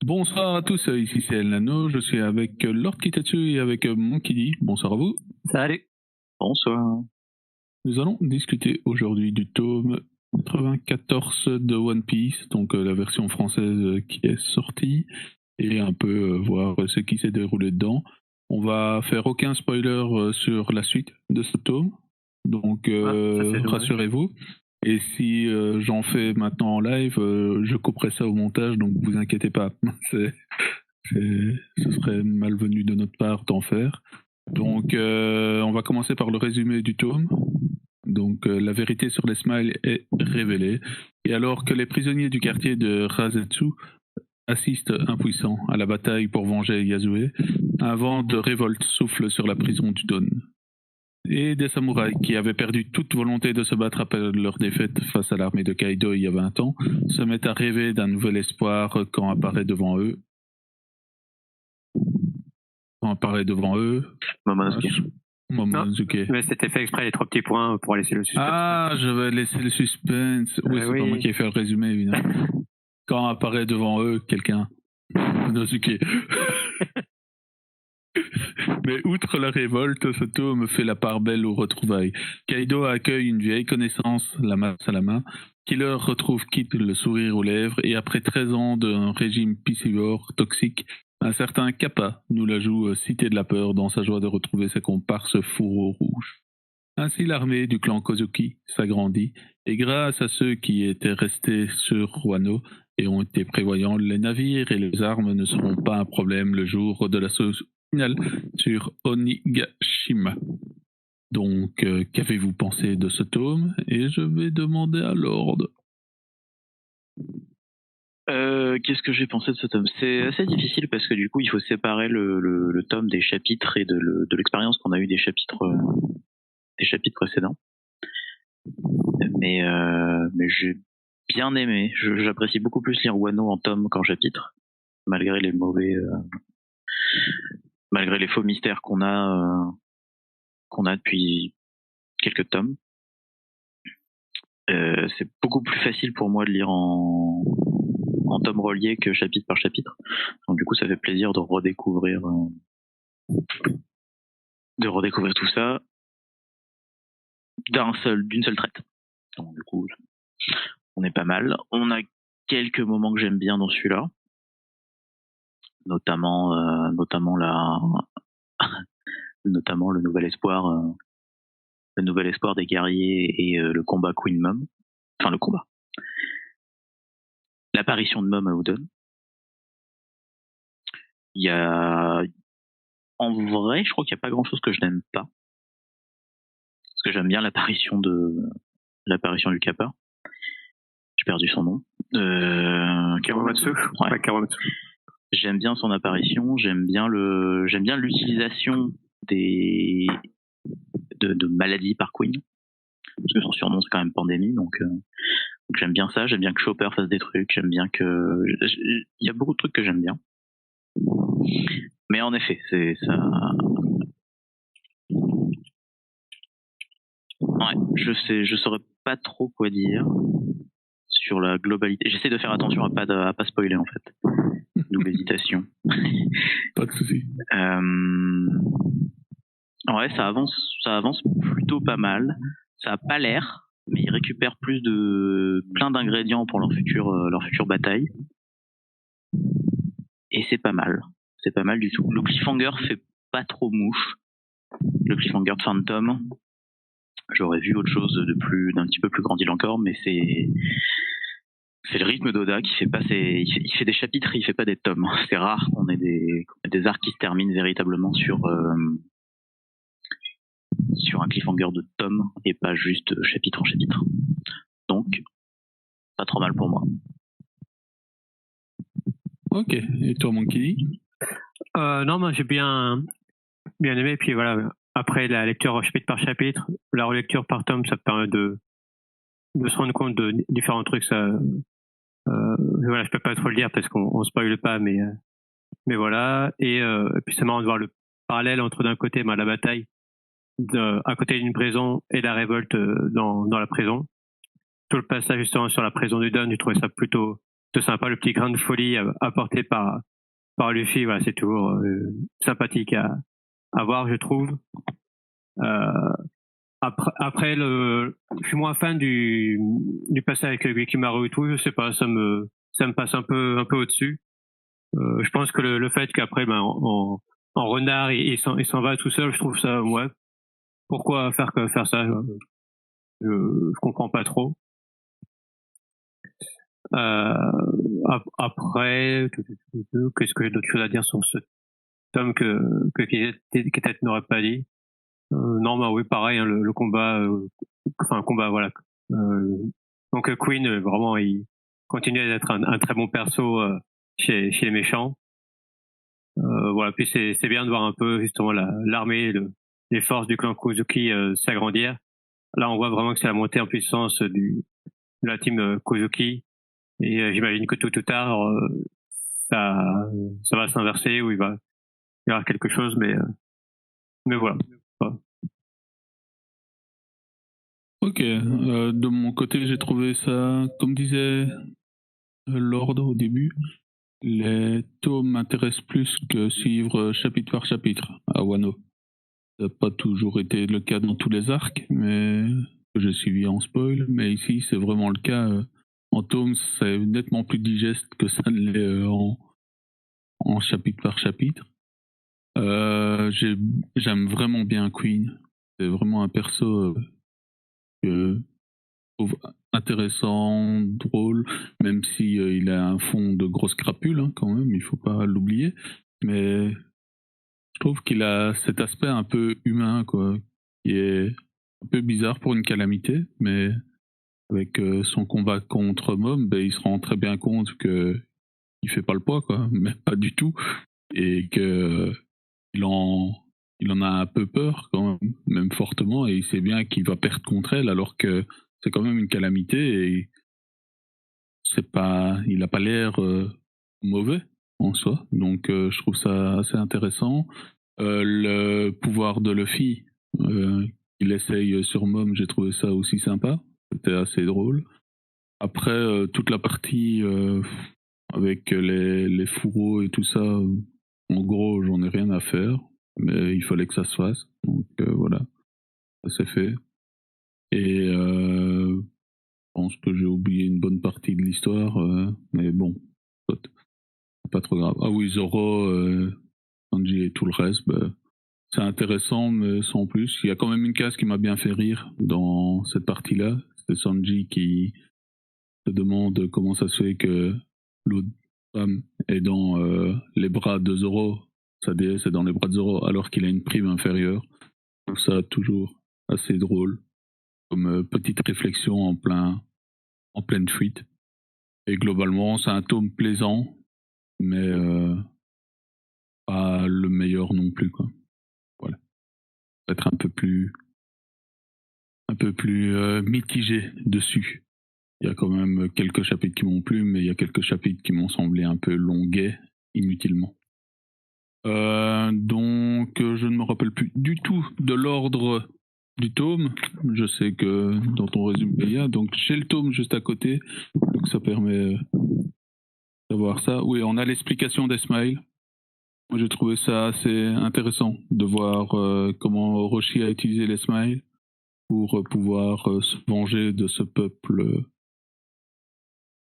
Bonsoir à tous, ici c'est El Nano, je suis avec Lord Kitetsu et avec Monkey D. Bonsoir à vous. Salut. Bonsoir. Nous allons discuter aujourd'hui du tome 94 de One Piece, donc la version française qui est sortie, et un peu voir ce qui s'est déroulé dedans. On va faire aucun spoiler sur la suite de ce tome, donc rassurez-vous. Et si j'en fais maintenant en live, je couperai ça au montage, donc vous inquiétez pas. Ce serait malvenu de notre part d'en faire. Donc on va commencer par le résumé du tome. Donc la vérité sur les Smiles est révélée. Et alors que les prisonniers du quartier de Rasetsu assistent impuissants à la bataille pour venger Yasue, un vent de révolte souffle sur la prison du Don. Et des samouraïs qui avaient perdu toute volonté de se battre après leur défaite face à l'armée de Kaido il y a 20 ans se mettent à rêver d'un nouvel espoir quand apparaît devant eux. Momonosuke. Mais c'était fait exprès les 3 petits points pour laisser le suspense. Ah, je vais laisser le suspense. Oui, c'est pas moi qui ai fait le résumé, évidemment. Quand apparaît devant eux quelqu'un. Momonosuke. Mais outre la révolte, ce tome fait la part belle aux retrouvailles. Kaido accueille une vieille connaissance, la masse à la main, qui leur retrouve quitte le sourire aux lèvres, et après 13 ans d'un régime piscivore toxique, un certain Kappa nous la joue Cité de la Peur dans sa joie de retrouver ses comparses fourreaux rouges. Ainsi l'armée du clan Kozuki s'agrandit, et grâce à ceux qui étaient restés sur Wano et ont été prévoyants, les navires et les armes ne seront pas un problème le jour de l'assaut final sur Onigashima. Donc, qu'avez-vous pensé de ce tome? Et je vais demander à Lord. Qu'est-ce que j'ai pensé de ce tome? C'est assez difficile parce que du coup il faut séparer le tome des chapitres et de l'expérience qu'on a eu des chapitres précédents. Mais j'ai bien aimé. J'apprécie beaucoup plus lire Wano en tome qu'en chapitre, malgré les malgré les faux mystères qu'on a depuis quelques tomes. C'est beaucoup plus facile pour moi de lire en tome relié que chapitre par chapitre. Donc du coup ça fait plaisir de redécouvrir tout ça d'une seule traite. Donc du coup on est pas mal. On a quelques moments que j'aime bien dans celui-là, notamment le nouvel espoir des guerriers et le combat Queen Mom. Enfin l'apparition de Mom à Udon. En vrai, je crois qu'il n'y a pas grand-chose que je n'aime pas. Parce que j'aime bien l'apparition du Kappa. J'ai perdu son nom. Kawamatsu. Ouais. Kawamatsu. J'aime bien son apparition. J'aime bien l'utilisation de maladies par Queen. Parce que son surnom c'est quand même Pandémie, donc j'aime bien ça. J'aime bien que Chopper fasse des trucs. J'aime bien il y a beaucoup de trucs que j'aime bien. Mais en effet, c'est ça. Ouais, je saurais pas trop quoi dire sur la globalité. J'essaie de faire attention à pas spoiler en fait. Double hésitation. Pas de souci. Ouais, ça avance plutôt pas mal. Ça a pas l'air, mais ils récupèrent plein d'ingrédients pour leur future bataille. Et c'est pas mal. C'est pas mal du tout. Le cliffhanger fait pas trop mouche. Le cliffhanger de Phantom. J'aurais vu autre chose d'un petit peu plus grandil encore, mais c'est le rythme d'Oda qui fait pas il fait des chapitres, il fait pas des tomes. C'est rare qu'on ait des arcs qui se terminent véritablement sur un cliffhanger de tome et pas juste chapitre en chapitre. Donc, pas trop mal pour moi. Ok, et toi Monkey? Non, moi j'ai bien aimé, puis voilà, après la lecture chapitre par chapitre, la relecture par tome, ça permet de se rendre compte de différents trucs. Ça, voilà, je peux pas trop le dire parce qu'on spoile pas, mais voilà. Et puis c'est marrant de voir le parallèle entre d'un côté la bataille à côté d'une prison et la révolte dans la prison. Tout le passage justement sur la prison du Don, j'ai trouvé ça plutôt sympa, le petit grain de folie apporté par Luffy, voilà, c'est toujours sympathique à voir, je trouve. Après je suis moins fan du passage avec Gekimaru et tout, je sais pas, ça me passe un peu au-dessus. Je pense que le fait qu'après, en renard, il s'en va tout seul, je trouve ça, ouais, pourquoi faire ça, je comprends pas trop. Après, qu'est-ce que j'ai d'autre chose à dire sur ce tome que peut-être n'aurait pas dit. Non, bah oui, pareil, hein, le combat, voilà. Donc Queen, vraiment, il continue d'être un très bon perso chez les méchants. Voilà, puis c'est bien de voir un peu justement l'armée, les forces du clan Kozuki s'agrandir. Là, on voit vraiment que c'est la montée en puissance de la team Kozuki. Et j'imagine que tôt ou tard, ça va s'inverser, ou il va y avoir quelque chose, mais voilà. Ok, de mon côté, j'ai trouvé ça, comme disait Lord au début, les tomes m'intéressent plus que suivre chapitre par chapitre à Wano. Ça n'a pas toujours été le cas dans tous les arcs, mais que j'ai suivi en spoil, mais ici c'est vraiment le cas. En tome, c'est nettement plus digeste que ça ne l'est en chapitre par chapitre. J'aime vraiment bien Queen. C'est vraiment un perso que je trouve intéressant, drôle, même si il a un fond de grosse crapule, hein, quand même, il faut pas l'oublier. Mais je trouve qu'il a cet aspect un peu humain, quoi, qui est un peu bizarre pour une calamité, mais avec son combat contre Mom, ben, il se rend très bien compte que il fait pas le poids, quoi, mais pas du tout, et que il en a un peu peur quand même fortement, et il sait bien qu'il va perdre contre elle, alors que c'est quand même une calamité, et il a pas l'air mauvais en soi, donc je trouve ça assez intéressant. Le pouvoir de Luffy, il essaye sur Mom, j'ai trouvé ça aussi sympa, c'était assez drôle. Après, toute la partie avec les fourreaux et tout ça, en gros, j'en ai rien à faire, mais il fallait que ça se fasse, donc voilà, ça s'est fait. Et je pense que j'ai oublié une bonne partie de l'histoire, mais bon, c'est pas trop grave. Ah oui, Zoro, Sanji et tout le reste, bah, c'est intéressant, mais sans plus. Il y a quand même une case qui m'a bien fait rire dans cette partie-là. C'est Sanji qui se demande comment ça se fait que l'autre femme est dans les bras de Zoro, sa déesse est dans les bras de Zoro, alors qu'il a une prime inférieure. Je trouve ça toujours assez drôle, comme petite réflexion en pleine fuite. Et globalement, c'est un tome plaisant, mais pas le meilleur non plus, quoi. Voilà. Peut-être un peu plus mitigé dessus. Il y a quand même quelques chapitres qui m'ont plu, mais il y a quelques chapitres qui m'ont semblé un peu longuets, inutilement. Donc, je ne me rappelle plus du tout de l'ordre du tome. Je sais que dans ton résumé, il y a. Donc, j'ai le tome juste à côté. Donc, ça permet d'avoir ça. Oui, on a l'explication d'Esmail. Moi, j'ai trouvé ça assez intéressant de voir comment Orochi a utilisé l'Esmail pour pouvoir se venger de ce peuple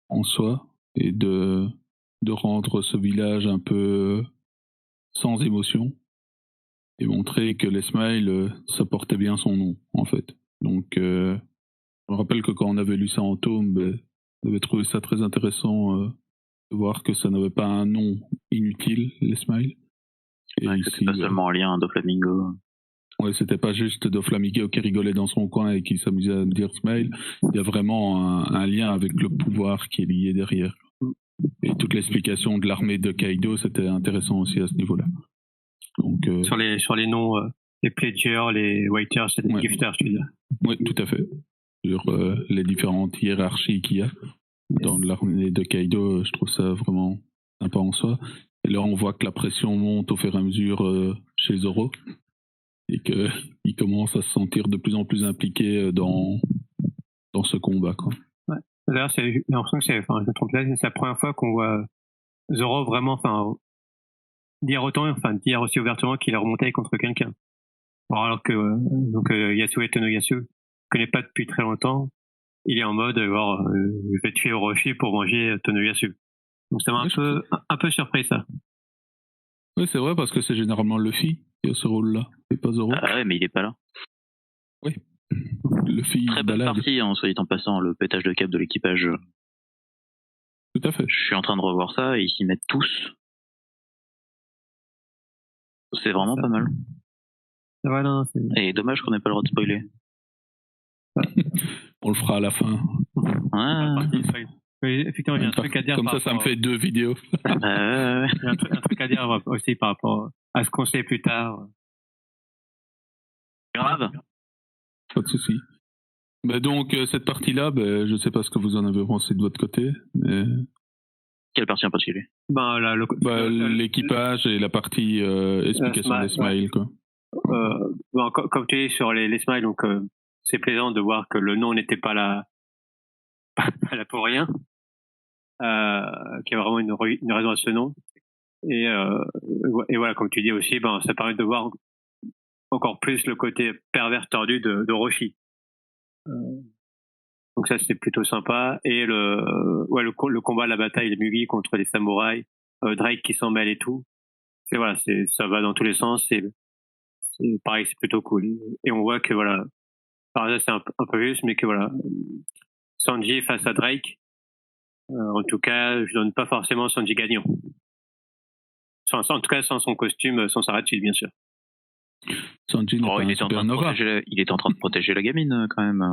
en soi et de rendre ce village un peu sans émotion et montrer que l'Esmail, ça portait bien son nom, en fait. Donc, je me rappelle que quand on avait lu ça en tome, ben, on avait trouvé ça très intéressant de voir que ça n'avait pas un nom inutile, l'Esmail. Et ouais, c'était pas seulement un lien à Doflamingo. Ouais, c'était pas juste Doflamingo qui rigolait dans son coin et qui s'amusait à dire Smile. Il y a vraiment un lien avec le pouvoir qui est lié derrière. Et toute l'explication de l'armée de Kaido, c'était intéressant aussi à ce niveau-là. Donc, sur les noms, les pledgers, les waiters et les gifters, tu veux dire. Oui, tout à fait. Sur les différentes hiérarchies qu'il y a dans l'armée de Kaido, je trouve ça vraiment sympa en soi. Et là, on voit que la pression monte au fur et à mesure chez Zoro et qu'il commence à se sentir de plus en plus impliqué dans ce combat, quoi. Ouais. D'ailleurs, j'ai l'impression que je me trompe là, c'est la première fois qu'on voit Zoro vraiment, dire aussi ouvertement qu'il est remonté contre quelqu'un. Alors que Yasue Tonoyasu, ne connaît pas depuis très longtemps, il est en mode je vais tuer Orochi pour manger Tonoyasu. Donc ça m'a un peu surpris ça. Oui, c'est vrai parce que c'est généralement Luffy qui a ce rôle-là, et pas Zoro. Ah ouais, mais il est pas là. Oui. Luffy très bonne partie, soit dit en passant, le pétage de câble de l'équipage. Tout à fait. Je suis en train de revoir ça et ils s'y mettent tous. C'est vraiment pas mal. Voilà, et dommage qu'on n'ait pas le droit de spoiler. On le fera à la fin. Ouais. Oui, effectivement, il y a un truc à dire. Comme ça me fait 2 vidéos. Il y a un truc à dire aussi par rapport à ce qu'on sait plus tard. Grave. Pas de souci. Bah donc, cette partie-là, je ne sais pas ce que vous en avez pensé de votre côté. Mais... Quelle partie en particulier? L'équipage et la partie explication des smiles. Quoi. Comme tu dis sur les smiles, donc c'est plaisant de voir que le nom n'était pas là pour rien. Qu'il y a vraiment une raison à ce nom. Et voilà, comme tu dis aussi, ça permet de voir encore plus le côté pervers tordu de Roshi. Donc ça, c'était plutôt sympa. Et le combat, la bataille, les Mugi contre les samouraïs, Drake qui s'en mêle et tout. Ça va dans tous les sens. C'est pareil, c'est plutôt cool. Et on voit que voilà, par là c'est un peu juste, mais que voilà, Sanji face à Drake, en tout cas, je donne pas forcément Sanji gagnant. En tout cas, sans son costume, sans sa ratitude, bien sûr. Sanji n'est pas un supernova. Il était en train de protéger la gamine, quand même.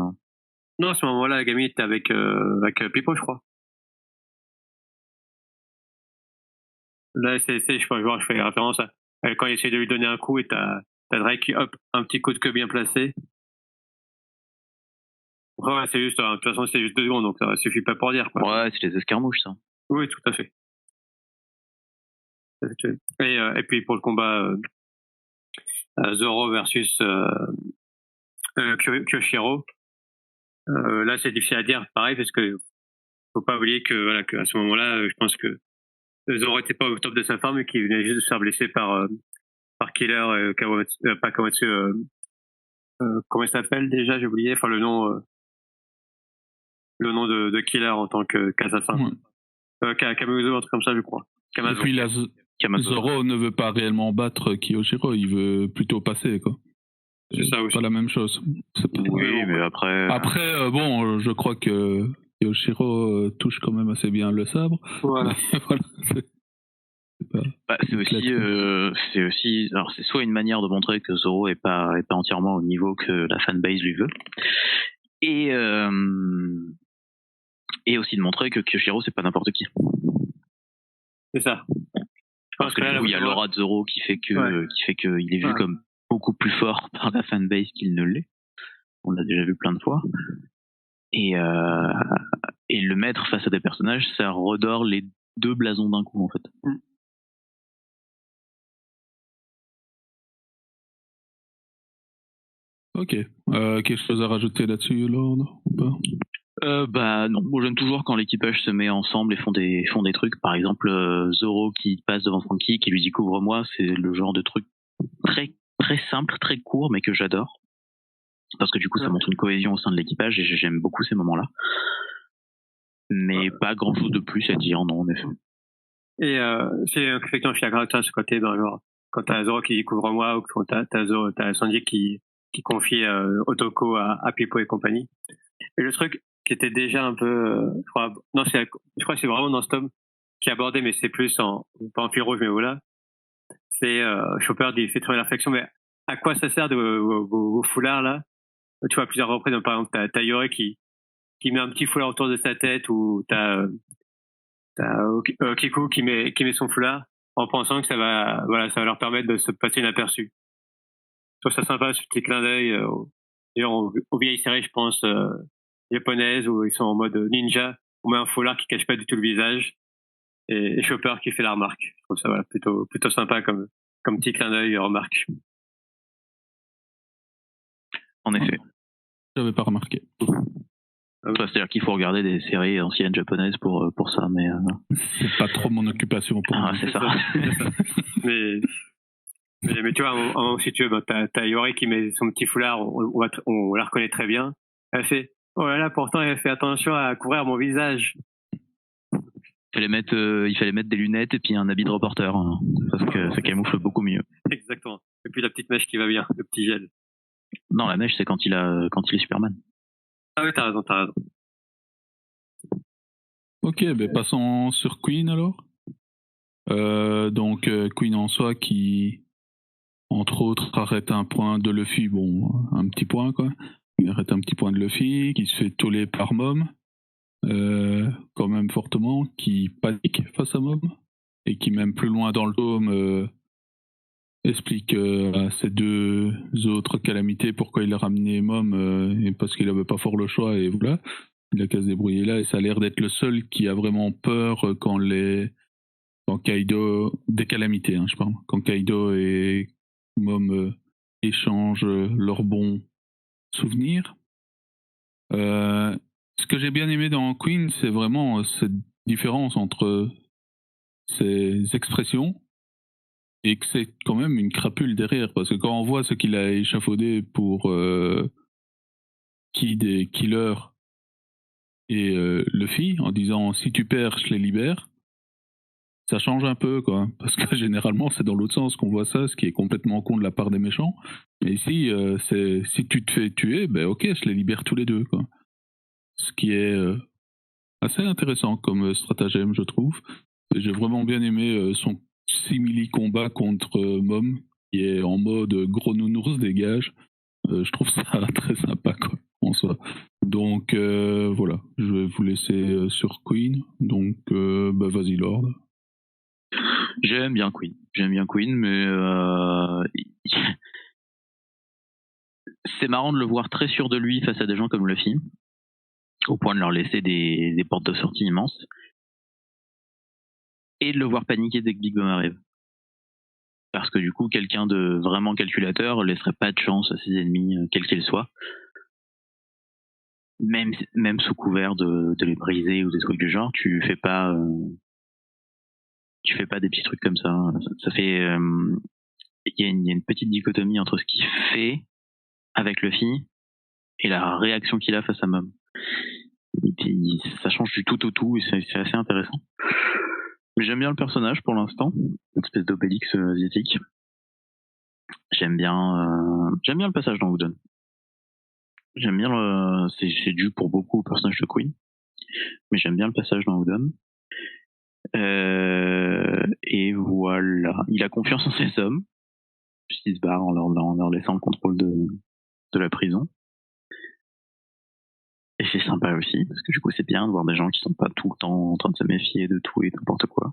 Non, à ce moment-là, la gamine était avec Pipo, je crois. Là, je fais référence à quand il essaie de lui donner un coup et t'as Drake qui, hop, un petit coup de queue bien placé. Ouais, c'est juste, de toute façon, c'est juste 2 secondes, donc ça suffit pas pour dire, quoi. Ouais, c'est les escarmouches, ça. Oui, tout à fait. Et puis pour le combat Zoro versus Kyoshiro, là c'est difficile à dire, pareil, parce que faut pas oublier que qu'à ce moment-là, je pense que Zoro était pas au top de sa forme et qu'il venait juste de se faire blesser par Killer, pas Kawamatsu, comment il s'appelle déjà, j'ai oublié, le nom de Killer en tant qu'assassin. Kamazo, un truc comme ça, je crois. Kamazo. Et puis là, Zoro ne veut pas réellement battre Kyoshiro, il veut plutôt passer, quoi. C'est ça aussi. Pas la même chose. Oui, mais après... Après, je crois que Kyoshiro touche quand même assez bien le sabre. Voilà. C'est aussi, alors c'est soit une manière de montrer que Zoro est pas entièrement au niveau que la fanbase lui veut, et aussi de montrer que Kyoshiro c'est pas n'importe qui. C'est ça. Parce que du coup il y a l'aura de Zoro qui fait qu'il est vu comme beaucoup plus fort par la fanbase qu'il ne l'est. On l'a déjà vu plein de fois. Et le mettre face à des personnages, ça redore les 2 blasons d'un coup en fait. Ok. Quelque chose à rajouter là-dessus, Lord, ou pas? Non, moi j'aime toujours quand l'équipage se met ensemble et font des trucs. Par exemple, Zoro qui passe devant Franky, qui lui dit couvre-moi, c'est le genre de truc très très simple, très court, mais que j'adore. Parce que du coup ça montre une cohésion au sein de l'équipage et j'aime beaucoup ces moments-là. Mais pas grand chose de plus à dire, non, en effet. Et c'est effectivement, je suis d'accord avec toi, ce côté, quand t'as Zoro qui dit couvre-moi, ou quand t'as Sanji qui confie Otoko à Pipo et compagnie. Et le truc qui était déjà un peu, je crois que c'est vraiment dans ce tome qui est abordé, mais c'est plus pas en fil rouge, mais voilà. C'est Chopper il fait trouver la réflexion, mais à quoi ça sert de vos foulards là? Tu vois, à plusieurs reprises, par exemple, t'as Yore qui met un petit foulard autour de sa tête, ou t'as Kiku qui met son foulard en pensant que ça va leur permettre de se passer inaperçu. Je trouve ça sympa, ce petit clin d'œil aux vieilles séries, je pense, japonaises, où ils sont en mode ninja. On met un foulard qui cache pas du tout le visage, et Chopper qui fait la remarque. Je trouve ça plutôt sympa comme petit clin d'œil, remarque. En effet. J'avais pas remarqué. Enfin, c'est-à-dire qu'il faut regarder des séries anciennes japonaises pour ça, mais C'est pas trop mon occupation pour moi. c'est ça. Mais tu vois, si tu veux, t'as Yori qui met son petit foulard, on la reconnaît très bien. Elle fait, oh là là, pourtant elle fait attention à couvrir mon visage. Il fallait mettre des lunettes et puis un habit de reporter, hein, parce que ça camoufle beaucoup mieux. Exactement. Et puis la petite mèche qui va bien, le petit gel. Non, la mèche, c'est quand il est Superman. Ah oui, t'as raison. Ok, ben passons sur Queen alors. Donc Queen en soi qui, entre autres, arrête un point de Luffy, bon, un petit point quoi. Il arrête un petit point de Luffy, qui se fait toller par Mom, quand même fortement, qui panique face à Mom, et qui même plus loin dans le tome explique à ces deux autres calamités pourquoi il a ramené Mom, et parce qu'il avait pas fort le choix, et voilà. Il a qu'à se débrouiller là, et ça a l'air d'être le seul qui a vraiment peur quand Kaido, des calamités, hein, je parle, quand Kaido et Mom échangent leurs bons souvenirs. Ce que j'ai bien aimé dans Queen, c'est vraiment cette différence entre ses expressions et que c'est quand même une crapule derrière, parce que quand on voit ce qu'il a échafaudé pour Kid et Killer et Luffy, en disant si tu perds, je les libère, ça change un peu, quoi. Parce que généralement, c'est dans l'autre sens qu'on voit ça, ce qui est complètement con de la part des méchants. Mais ici, c'est si tu te fais tuer, ben ok, je les libère tous les deux, quoi. Ce qui est assez intéressant comme stratagème, je trouve. Et j'ai vraiment bien aimé son simili-combat contre Mom, qui est en mode gros nounours dégage. Je trouve ça très sympa, quoi, en soi. Donc voilà, je vais vous laisser sur Queen. Donc bah vas-y Lord. J'aime bien Queen, mais c'est marrant de le voir très sûr de lui face à des gens comme Luffy, au point de leur laisser des portes de sortie immenses, et de le voir paniquer dès que Big Mom arrive. Parce que du coup, quelqu'un de vraiment calculateur laisserait pas de chance à ses ennemis, quels qu'ils soient. Même sous couvert de les briser ou des trucs du genre, tu fais pas des petits trucs comme ça. Ça fait, il y a une petite dichotomie entre ce qu'il fait avec Luffy et la réaction qu'il a face à Mom. Et puis, ça change du tout au tout et c'est assez intéressant. Mais j'aime bien le personnage pour l'instant, une espèce d'Obélix asiatique. J'aime bien le passage dans Udon. J'aime bien c'est dû pour beaucoup au personnage de Queen, mais j'aime bien le passage dans Udon. Et voilà, il a confiance en ses hommes, puisqu'il se barre en leur laissant le contrôle de la prison. Et c'est sympa aussi, parce que du coup c'est bien de voir des gens qui sont pas tout le temps en train de se méfier de tout et n'importe quoi.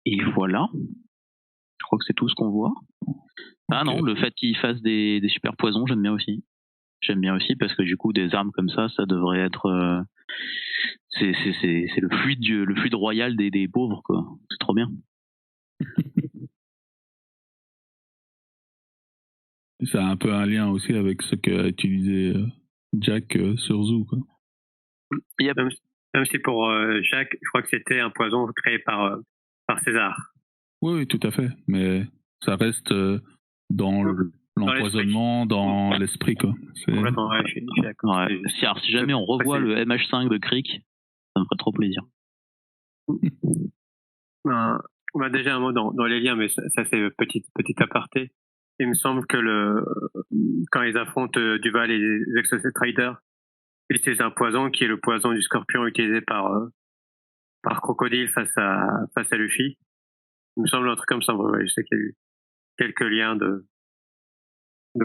Et voilà, je crois que c'est tout ce qu'on voit. Ah non, le fait qu'il fasse des super poisons, j'aime bien aussi. J'aime bien aussi parce que du coup des armes comme ça devrait être c'est le fluide royal des pauvres, quoi. C'est trop bien. Ça a un peu un lien aussi avec ce qu'a utilisé Jack sur Zoo, quoi. Yep. Même si pour Jack, je crois que c'était un poison créé par César. Oui, tout à fait. Mais ça reste dans l'empoisonnement, dans l'esprit, quoi. Complètement, ouais, je suis d'accord. Ouais. Si jamais on revoit le MH5 de Crick, ça me ferait trop plaisir. On a déjà un mot dans les liens, mais ça c'est petit aparté. Il me semble que quand ils affrontent Duval et les Exocet Traders, ils utilisent un poison qui est le poison du scorpion utilisé par Crocodile face à Luffy. Il me semble un truc comme ça. Ouais, je sais qu'il y a eu quelques liens de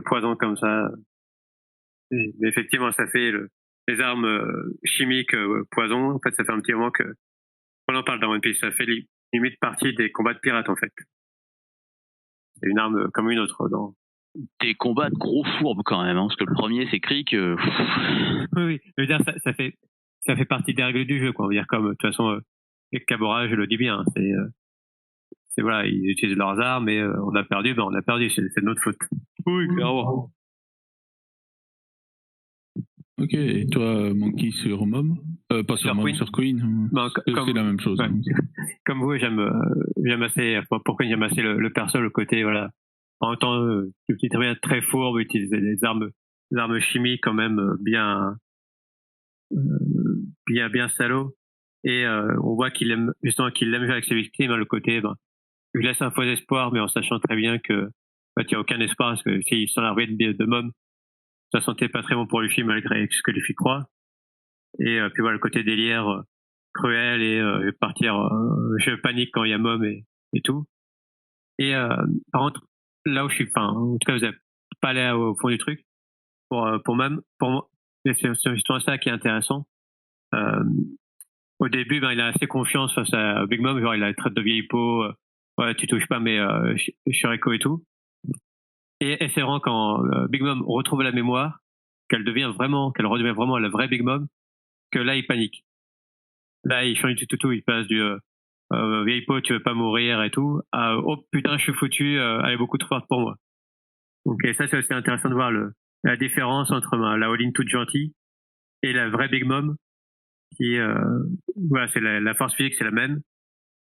poison comme ça. Mais effectivement, ça fait les armes chimiques poison. En fait, ça fait un petit moment que on en parle dans One Piece. Ça fait limite partie des combats de pirates, en fait. C'est une arme comme une autre. Des combats de gros fourbes quand même, hein, parce que le premier c'est Crick. Oui, je veux dire, ça fait partie des règles du jeu, quoi. On veut dire comme de toute façon, Kabora, je le dis bien, c'est voilà, ils utilisent leurs armes et on a perdu, on a perdu, c'est de notre faute. Oui, clairement. Ok, et toi, Monkey sur Mom pas sur Mom, Queen. sur Queen. Ben, c'est la même chose. Ouais. Hein. Comme vous, j'aime assez, pour Queen, j'aime assez le perso, le côté, voilà. En même temps, le petit très, très fourbe, utiliser des armes chimiques quand même bien salaud. Et on voit qu'il aime jouer avec ses victimes, hein, le côté, ben, je laisse un faux espoir, mais en sachant très bien que il n'y a aucun espoir, parce que s'il s'en arrive de Mom, ça sentait pas très bon pour Luffy malgré ce que Luffy croit. Et puis voilà, le côté délire cruel et je vais partir, je panique quand il y a Mom et tout. Et par contre, là où je suis, enfin, en tout cas, vous n'êtes pas allé au fond du truc. Pour Mom, pour moi, c'est justement ça qui est intéressant. Euh, Au début, ben, il a assez confiance face à Big Mom, genre il la traite de vieille peau, ouais, tu touches pas, mais Shuriko et tout. Et c'est vraiment quand Big Mom retrouve la mémoire, qu'elle redevient vraiment la vraie Big Mom, que là il panique. Là il change du tout, il passe du vieille peau, tu veux pas mourir et tout, à oh putain je suis foutu, elle est beaucoup trop forte pour moi. Donc et ça c'est aussi intéressant de voir la différence entre la All-in toute gentille et la vraie Big Mom qui voilà, c'est la force physique c'est la même,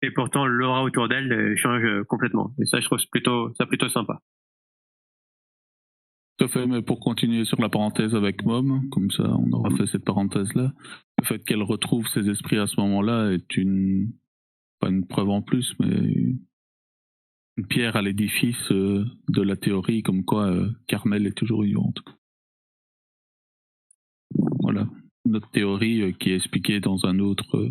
et pourtant l'aura autour d'elle change complètement. Et ça je trouve plutôt sympa. Tout à fait, mais pour continuer sur la parenthèse avec Mom, comme ça on aura fait cette parenthèse-là, le fait qu'elle retrouve ses esprits à ce moment-là est pas une preuve en plus, mais une pierre à l'édifice de la théorie comme quoi Carmel est toujours vivante. Voilà, notre théorie qui est expliquée dans une autre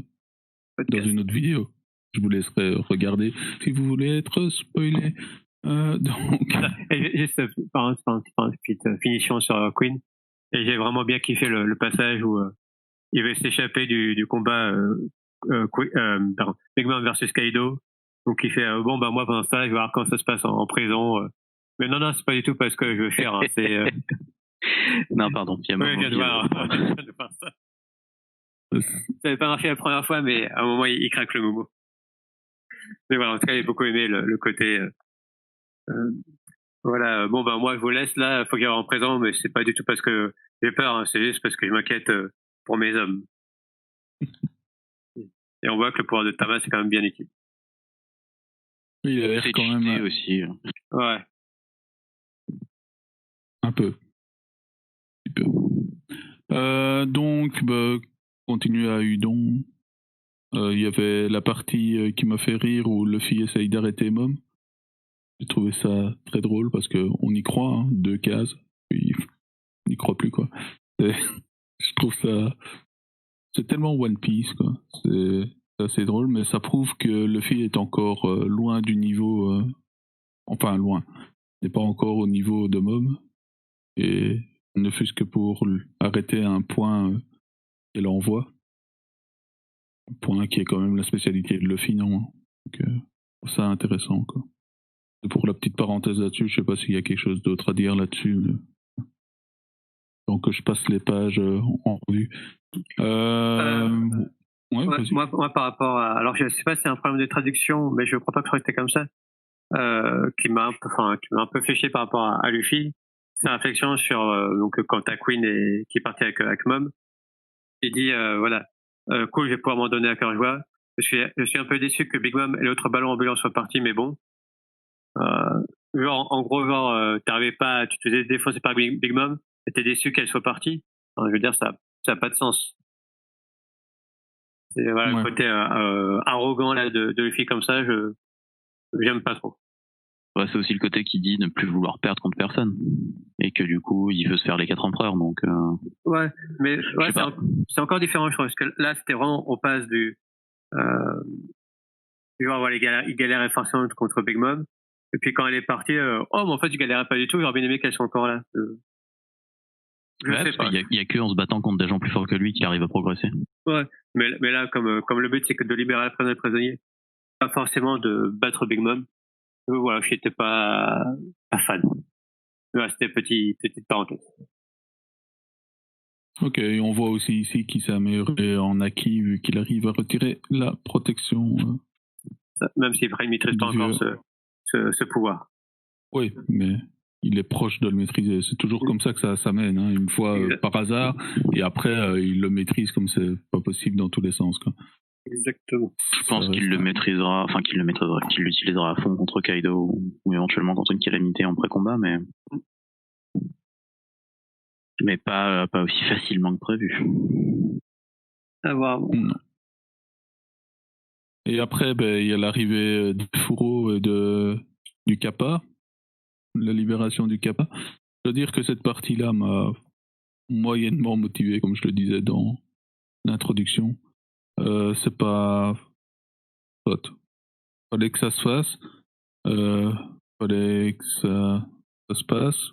vidéo. Je vous laisserai regarder si vous voulez être spoilé. Donc... Juste une petite finition sur Queen. Et j'ai vraiment bien kiffé le passage où il veut s'échapper du combat Big Mom versus Kaido. Donc il fait bon bah moi pendant ça je vais voir quand ça se passe en prison. Mais non c'est pas du tout parce que je veux faire. Hein, c'est non pardon. Je viens de voir ça. Ça n'avait pas marché la première fois, mais à un moment il craque le Momo. Mais voilà, en tout cas j'ai beaucoup aimé le côté. Voilà, bon ben moi je vous laisse là, faut qu'il y ait en présent, mais c'est pas du tout parce que j'ai peur, hein, c'est juste parce que je m'inquiète pour mes hommes. Et on voit que le pouvoir de Tama c'est quand même bien équilibré. Il a l'air quand même aussi. Ouais. Un peu. Donc, continuer à Udon. Il y avait la partie qui m'a fait rire où Luffy essaye d'arrêter Mom. J'ai trouvé ça très drôle parce qu'on y croit, hein, 2 cases, puis on n'y croit plus quoi. Je trouve ça, c'est tellement One Piece quoi. C'est assez drôle, mais ça prouve que Luffy est encore loin du niveau, enfin loin, n'est pas encore au niveau de Mom, et ne fût-ce que pour arrêter un point qu'elle envoie, un point qui est quand même la spécialité de Luffy, non. Donc, je trouve ça intéressant quoi. Pour la petite parenthèse là-dessus, je sais pas s'il y a quelque chose d'autre à dire là-dessus. Donc je passe les pages en revue. Ouais, moi, par rapport à... Alors je sais pas si c'est un problème de traduction, mais je crois pas que c'était comme ça. Qui m'a un peu fait chier par rapport à Luffy. C'est une réflexion sur donc quand t'as Queen qui est parti avec Mom. Il dit voilà, cool, je vais pouvoir m'en donner à cœur joie. Je suis un peu déçu que Big Mom et l'autre ballon ambulant soient partis, mais bon. Genre, en gros, t'arrivais pas, tu te faisais défoncer par Big Mom, et t'es déçu qu'elle soit partie. Enfin, je veux dire, ça a pas de sens. C'est voilà, le côté arrogant là de Luffy comme ça, j'aime pas trop. Ouais, c'est aussi le côté qui dit ne plus vouloir perdre contre personne, et que du coup il veut se faire les 4 empereurs, donc. Ouais, mais ouais, c'est encore différent, je trouve, parce que là c'était vraiment, on passe du genre voilà, il galérait forcément contre Big Mom, et puis quand elle est partie, oh mais en fait je galérais pas du tout, j'aurais bien aimé qu'elle soit encore là. Je sais pas. Il y a que en se battant contre des gens plus forts que lui qui arrive à progresser. Ouais, mais là comme le but c'est que de libérer le prisonnier, pas forcément de battre Big Mom. Voilà, je n'étais pas fan. Voilà, c'était petite parenthèse. Ok, et on voit aussi ici qu'il s'est amélioré en acquis vu qu'il arrive à retirer la protection. Même s'il ne maîtrise pas encore ce pouvoir. Oui, mais il est proche de le maîtriser. C'est toujours comme ça que ça s'amène, hein, une fois par hasard, et après il le maîtrise comme c'est pas possible dans tous les sens, quoi. Exactement. Je pense qu'il le maîtrisera, qu'il l'utilisera à fond contre Kaido ou éventuellement contre une calamité en pré-combat, mais pas aussi facilement que prévu. À voir. Non. Et après, il y a l'arrivée du Furo et du Kappa, la libération du Kappa. Je dois dire que cette partie-là m'a moyennement motivé, comme je le disais dans l'introduction. C'est pas hot. Fallait que ça se fasse. Fallait que ça se passe.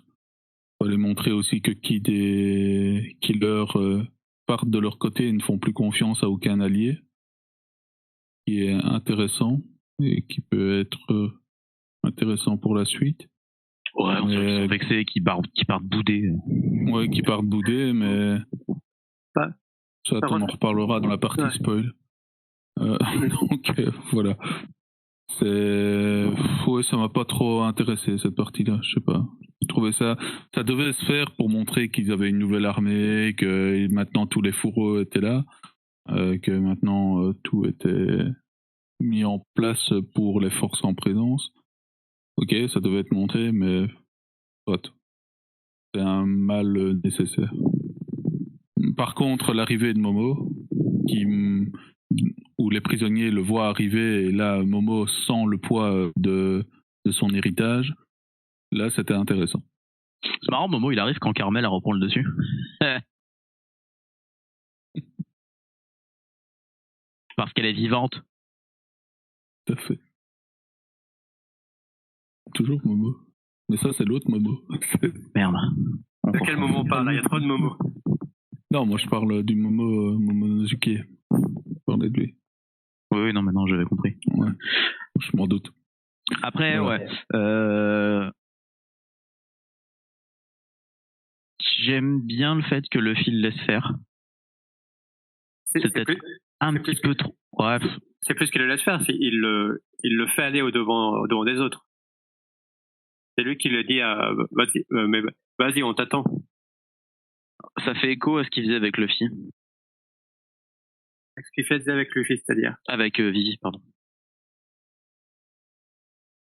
Fallait montrer aussi que Kid et Killer partent de leur côté et ne font plus confiance à aucun allié. Qui est intéressant et qui peut être intéressant pour la suite. Ouais, on s'est vexé qu'ils partent bouder. Ouais, qu'ils partent bouder, mais ça, on en reparlera dans la partie spoil. Donc voilà. Ouais, ça m'a pas trop intéressé cette partie-là, je sais pas. Je trouvais ça devait se faire pour montrer qu'ils avaient une nouvelle armée, que maintenant tous les fourreaux étaient là, que maintenant tout était mis en place pour les forces en présence. Ok, ça devait être monté, mais c'est un mal nécessaire. Par contre, l'arrivée de Momo, où les prisonniers le voient arriver, et là, Momo sent le poids de son héritage, là, c'était intéressant. C'est marrant, Momo, il arrive quand Carmel reprend le dessus. Parce qu'elle est vivante. Tout à fait. Toujours Momo. Mais ça, c'est l'autre Momo. Merde. De quel Momo on parle? Il y a trop de Momo. Non, moi je parle du Momonosuke. Je parlais de lui. Oui, non, maintenant j'avais compris. Ouais, je m'en doute. Après, voilà. Ouais. J'aime bien le fait que Luffy le laisse faire. C'est peut-être un petit peu trop. Ouais. C'est plus qu'il le laisse faire, il le fait aller au devant des autres. C'est lui qui le dit vas-y, on t'attend. Ça fait écho à ce qu'il faisait avec Luffy. Ce qu'il faisait avec Luffy, c'est-à-dire avec Vivi, pardon.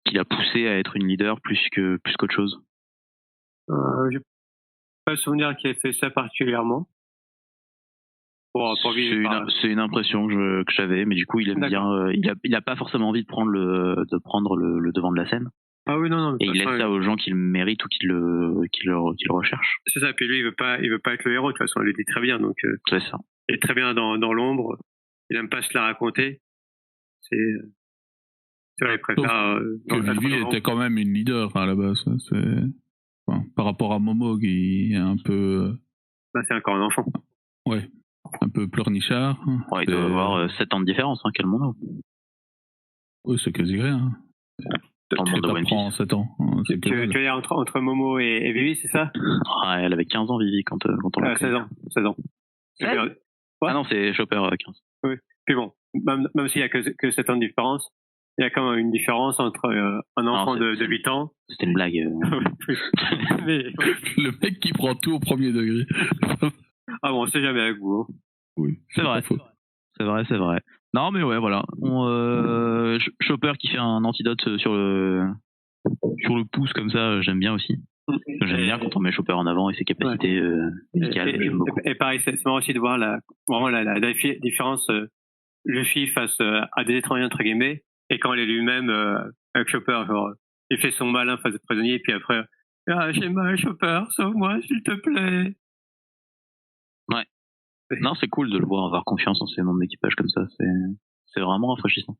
Qu'il a poussé à être une leader plus qu'autre chose. J'ai pas le souvenir qu'il ait fait ça particulièrement. C'est une impression que j'avais, mais du coup il aime bien. Il a pas forcément envie de prendre le devant de la scène. Ah oui, non. Et il laisse ça aux gens qui le méritent ou qui le recherchent. C'est ça. Puis lui, il veut pas être le héros. De toute façon, il le dit très bien. Donc c'est ça. Il est très bien dans l'ombre. Il aime pas se la raconter. C'est vrai, il préfère. Vivi était quand même une leader à la base. Par rapport à Momo qui est un peu. C'est encore un enfant. Ouais. Un peu pleurnichard. Ouais, il doit avoir 7 ans de différence, hein, quel Momo. Oui, c'est quasi rien. Dans le monde de One Piece. 7 ans. Tu veux dire entre Momo et Vivi, c'est ça? Ouais, elle avait 15 ans, Vivi, quand on l'a 16 ans. Ouais. Ah non, c'est Chopper 15. Oui. Puis bon, même s'il y a que 7 ans de différence, il y a quand même une différence entre un enfant de 8 ans. C'était une blague. Mais... Le mec qui prend tout au premier degré. Ah bon, on sait jamais avec vous. Hein. Oui, c'est vrai. C'est vrai. Non, mais ouais, voilà. Chopper qui fait un antidote sur le pouce comme ça, j'aime bien aussi. J'aime bien quand on met Chopper en avant et ses capacités médicales. Et pareil, c'est marrant aussi de voir vraiment la différence Luffy face à des étrangers entre guillemets, et quand il est lui-même avec Chopper, genre, il fait son malin face aux prisonniers, et puis après, j'ai mal, Chopper, sauve-moi s'il te plaît. Ouais. Non, c'est cool de le voir avoir confiance en ses membres d'équipage comme ça. C'est vraiment rafraîchissant.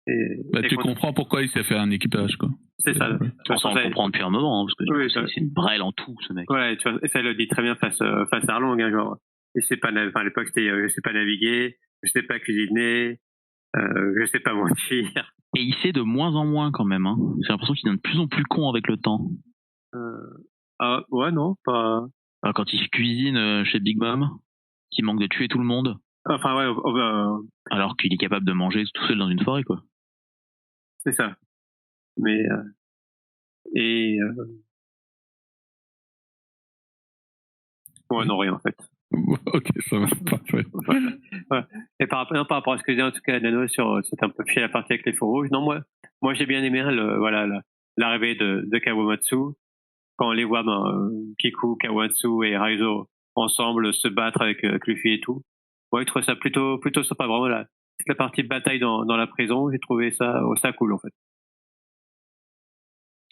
Tu comprends pourquoi il s'est fait un équipage, quoi. C'est ça. On comprend depuis un moment, hein, parce que c'est une brêle en tout, ce mec. Ouais, tu vois, et ça le dit très bien face à Arlong, hein, genre. Je sais pas, à l'époque c'était je sais pas naviguer, je sais pas cuisiner, je sais pas mentir. Et il sait de moins en moins quand même, hein. J'ai l'impression qu'il devient de plus en plus con avec le temps. Ouais, non, pas. Quand il cuisine chez Big Mom, qui manque de tuer tout le monde. Enfin, ouais. Alors qu'il est capable de manger tout seul dans une forêt, quoi. C'est ça. Mais Et non, rien en fait. Ok, ça va, parfait. Voilà. Et par rapport à ce que disait en tout cas Nano sur c'est un peu fier la partie avec les feux rouges. Non, moi j'ai bien aimé l'arrivée de Kawamatsu quand on les voit Kiku, Kawamatsu et Raizo ensemble se battre avec Luffy et tout. Ouais, je trouve ça plutôt sympa, vraiment toute la partie bataille dans la prison, j'ai trouvé ça cool en fait.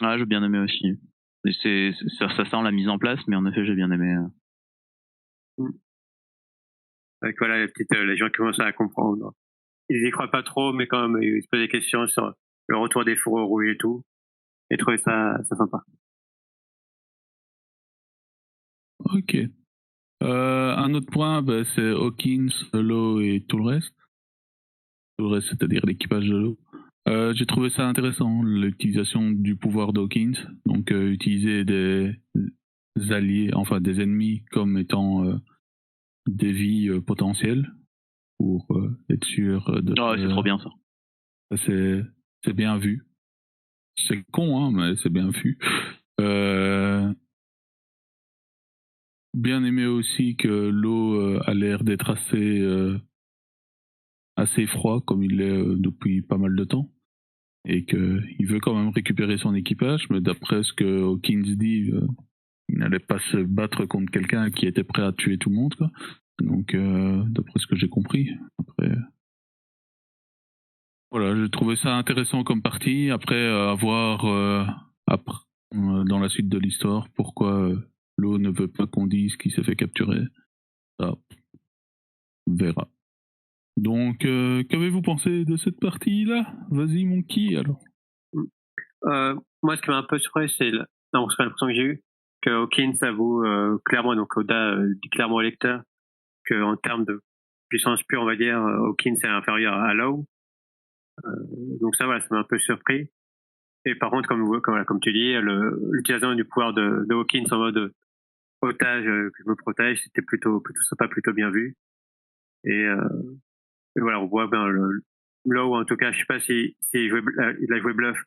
Ouais, j'ai bien aimé aussi. Et ça sent la mise en place, mais en effet j'ai bien aimé. Avec voilà les gens qui commencent à comprendre. Ils y croient pas trop, mais quand même ils se posent des questions sur le retour des fourreaux rouges et tout. Et trouvé ça sympa. Ok. Un autre point, c'est Hawkins, Law et tout le reste. Tout le reste, c'est-à-dire l'équipage de Law. J'ai trouvé ça intéressant, l'utilisation du pouvoir d'Hawkins. Donc, utiliser des alliés, enfin des ennemis comme étant des vies potentielles pour être sûr de. Oh, c'est trop bien ça. C'est bien vu. C'est con, hein, mais c'est bien vu. Bien aimé aussi que l'eau a l'air d'être assez froid, comme il l'est depuis pas mal de temps. Et qu'il veut quand même récupérer son équipage, mais d'après ce que Hawkins dit, il n'allait pas se battre contre quelqu'un qui était prêt à tuer tout le monde, quoi. Donc, d'après ce que j'ai compris. Après, voilà, j'ai trouvé ça intéressant comme partie. Après, à voir dans la suite de l'histoire pourquoi l'eau ne veut pas qu'on dise qu'il s'est fait capturer. Ça, on verra. Donc, qu'avez-vous pensé de cette partie-là? Vas-y, Monkey, alors. Moi, ce qui m'a un peu surpris, c'est l'impression que j'ai eue, que Hawkins avoue clairement, donc Oda dit clairement au lecteur, qu'en termes de puissance pure, on va dire, Hawkins est inférieur à Law. Donc ça, voilà, ça m'a un peu surpris. Et par contre, comme tu dis, l'utilisation du pouvoir de Hawkins en mode otage, que je me protège, c'était plutôt sympa, plutôt bien vu. Et voilà, on voit ben Law, en tout cas, je sais pas si il a joué bluff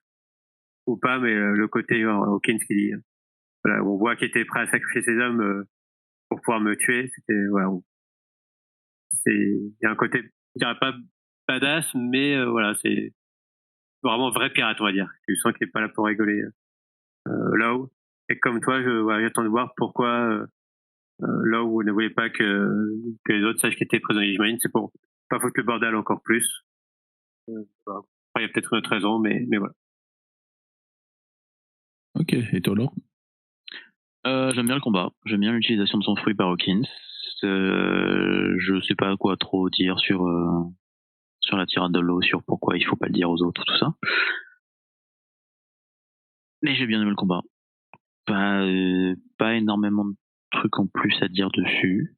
ou pas, mais le côté Hawkins qui dit, voilà, on voit qu'il était prêt à sacrifier ses hommes pour pouvoir me tuer. C'était voilà, il y a un côté, je dirais pas badass, mais voilà, c'est vraiment vrai pirate, on va dire. Tu sens qu'il est pas là pour rigoler Law. Et comme toi, j'attends de voir pourquoi Law ne voulait pas que les autres sachent qu'il était prisonnier. J'imagine c'est pour pas foutre le bordel encore plus. Voilà. Après, il y a peut-être une autre raison, mais voilà. Ok, et toi, Laure? J'aime bien le combat, j'aime bien l'utilisation de son fruit par Hawkins. Je sais pas quoi trop dire sur la tirade de l'eau, sur pourquoi il faut pas le dire aux autres, tout ça. Mais j'ai bien aimé le combat. Pas énormément de trucs en plus à dire dessus.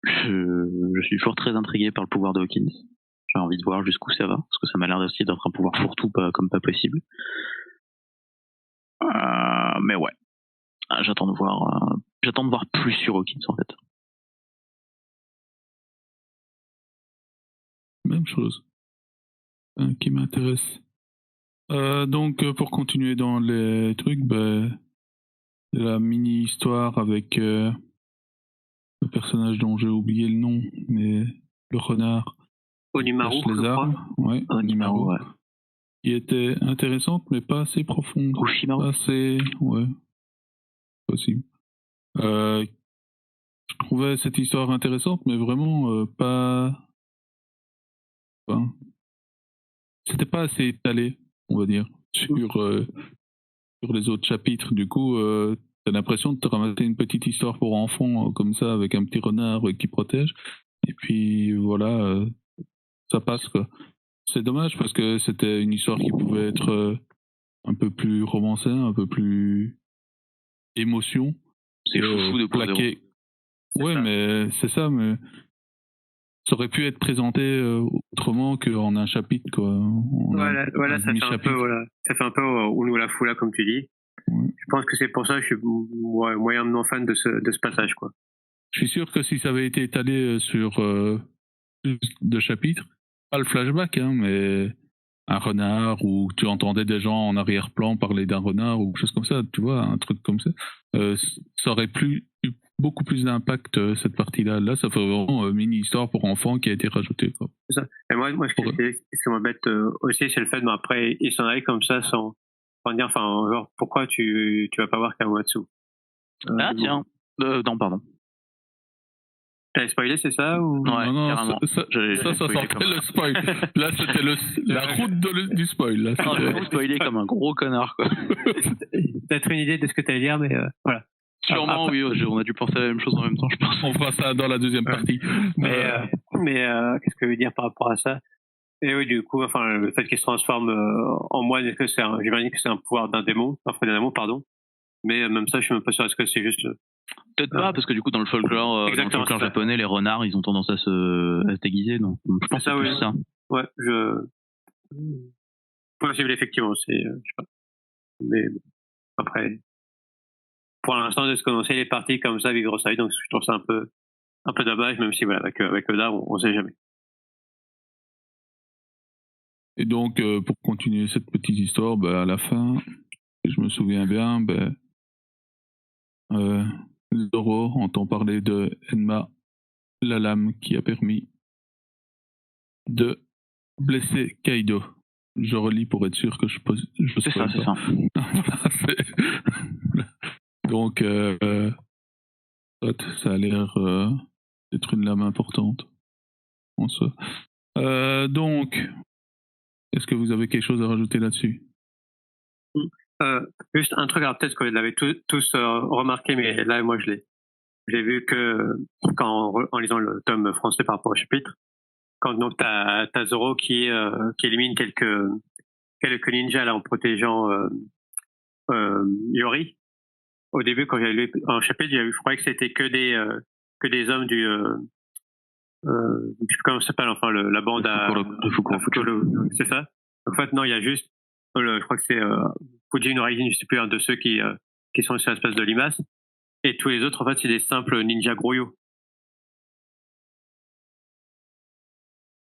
Je suis toujours très intrigué par le pouvoir de Hawkins. J'ai envie de voir jusqu'où ça va, parce que ça m'a l'air aussi d'être un pouvoir fourre-tout comme pas possible. Mais ouais, j'attends de voir plus sur Hawkins en fait. Même chose. Qui m'intéresse. Donc, pour continuer dans les trucs, la mini-histoire avec le personnage dont j'ai oublié le nom, mais le renard. Onimaru, les armes. Ouais, Onimaru, ouais. Qui était intéressante, mais pas assez profonde. Oshimaru. Pas assez, ouais. Possible. Je trouvais cette histoire intéressante, mais vraiment pas. Enfin, c'était pas assez étalé, on va dire, sur les autres chapitres. Du coup, t'as l'impression de te ramasser une petite histoire pour enfants comme ça, avec un petit renard qui protège. Et puis voilà, ça passe quoi. C'est dommage parce que c'était une histoire qui pouvait être un peu plus romancée, un peu plus émotion. C'est foufou de plaqué. Ouais, mais c'est ça, mais ça aurait pu être présenté autrement qu'en un chapitre, quoi. Voilà, ça fait un peu Unu la Fula, comme tu dis. Ouais. Je pense que c'est pour ça que je suis moyennement fan de ce passage, quoi. Je suis sûr que si ça avait été étalé sur plus de chapitres, pas le flashback, hein, mais un renard, ou tu entendais des gens en arrière-plan parler d'un renard, ou quelque chose comme ça, tu vois, un truc comme ça. Ça aurait eu beaucoup plus d'impact, cette partie-là. Là, ça fait vraiment mini-histoire pour enfants qui a été rajoutée, quoi. C'est ça. Et moi ce qui m'embête aussi, c'est le fait, mais après, ils s'en allaient comme ça sans dire, enfin, genre, pourquoi tu vas pas voir Kawamatsu Ah, tiens. Non, pardon. T'as spoilé, c'est ça ou... Ouais, non, carrément. ça sortait le spoil. Là, c'était la route du spoil. Là, j'ai spoilé comme un gros connard, quoi. Peut-être une idée de ce que t'allais dire, mais voilà. Sûrement, oui, on a dû penser à la même chose en même temps, je pense. On fera ça dans la deuxième partie. Mais qu'est-ce que je veux dire par rapport à ça? Et oui, du coup, enfin, le fait qu'il se transforme en moine, est-ce que j'imagine que c'est un pouvoir d'un démon, enfin d'un démon, pardon. Mais même ça, je suis même pas sûr. Est-ce que c'est juste peut-être pas, parce que du coup, dans le folklore, japonais, les renards, ils ont tendance à se déguiser, donc je pense que c'est plus ça. Ouais, possible, effectivement, je sais pas. Mais après, pour l'instant, de ce qu'on sait, il est parti comme ça avec Grossai, donc je trouve ça un peu dommage, même si voilà, avec le dard, on sait jamais. Et donc, pour continuer cette petite histoire, à la fin, si je me souviens bien, Zoro entend parler de Enma, la lame qui a permis de blesser Kaido. Je relis pour être sûr que je c'est ça, c'est ça. Donc, ça a l'air d'être une lame importante en soi. Donc, est-ce que vous avez quelque chose à rajouter là-dessus? Juste un truc, alors peut-être que vous l'avez tous remarqué, mais là, moi, je l'ai vu que en lisant le tome français par rapport au chapitre, quand donc t'as Zoro qui élimine quelques ninjas là en protégeant Yori. Au début, quand j'avais lu un chapitre, je croyais que c'était que des hommes du je sais plus comment ça s'appelle, enfin la bande de Fukuro. C'est ça. En fait, non, il y a juste je crois que c'est Fujin Rising, je sais plus, un de ceux qui sont sur l'espèce de limace, et tous les autres, en fait, c'est des simples ninjas grouillots.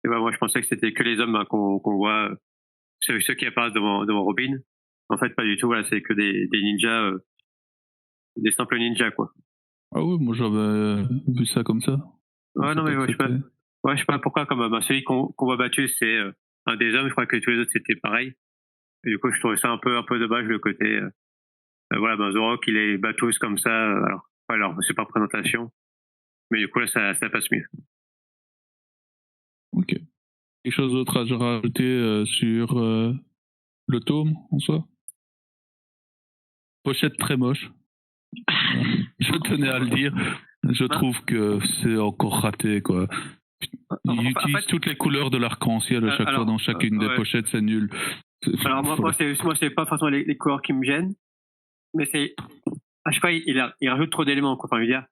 Et moi, je pensais que c'était que les hommes qu'on voit, ceux qui apparaissent devant Robin. En fait, pas du tout. Voilà, c'est que des ninjas, des simples ninjas, quoi. Ah oui, moi j'avais vu ça comme ça. Ouais, non, mais je sais pas pourquoi, comme celui qu'on voit battu, c'est un des hommes. Je crois que tous les autres c'était pareil. Et du coup, je trouvais ça un peu dommage, le côté voilà, Zoro qui les bat tous comme ça. Alors c'est pas présentation, mais du coup là ça passe mieux. Ok. Quelque chose d'autre à rajouter sur le tome en soi? Pochette très moche. Je tenais à le dire. Je trouve que c'est encore raté, quoi. Ils utilisent toutes les couleurs de l'arc-en-ciel à chaque fois dans chacune des pochettes, c'est nul. Alors moi c'est pas forcément les couleurs qui me gênent, mais c'est, je sais pas, il rajoute trop d'éléments, quoi. Enfin, je veux dire,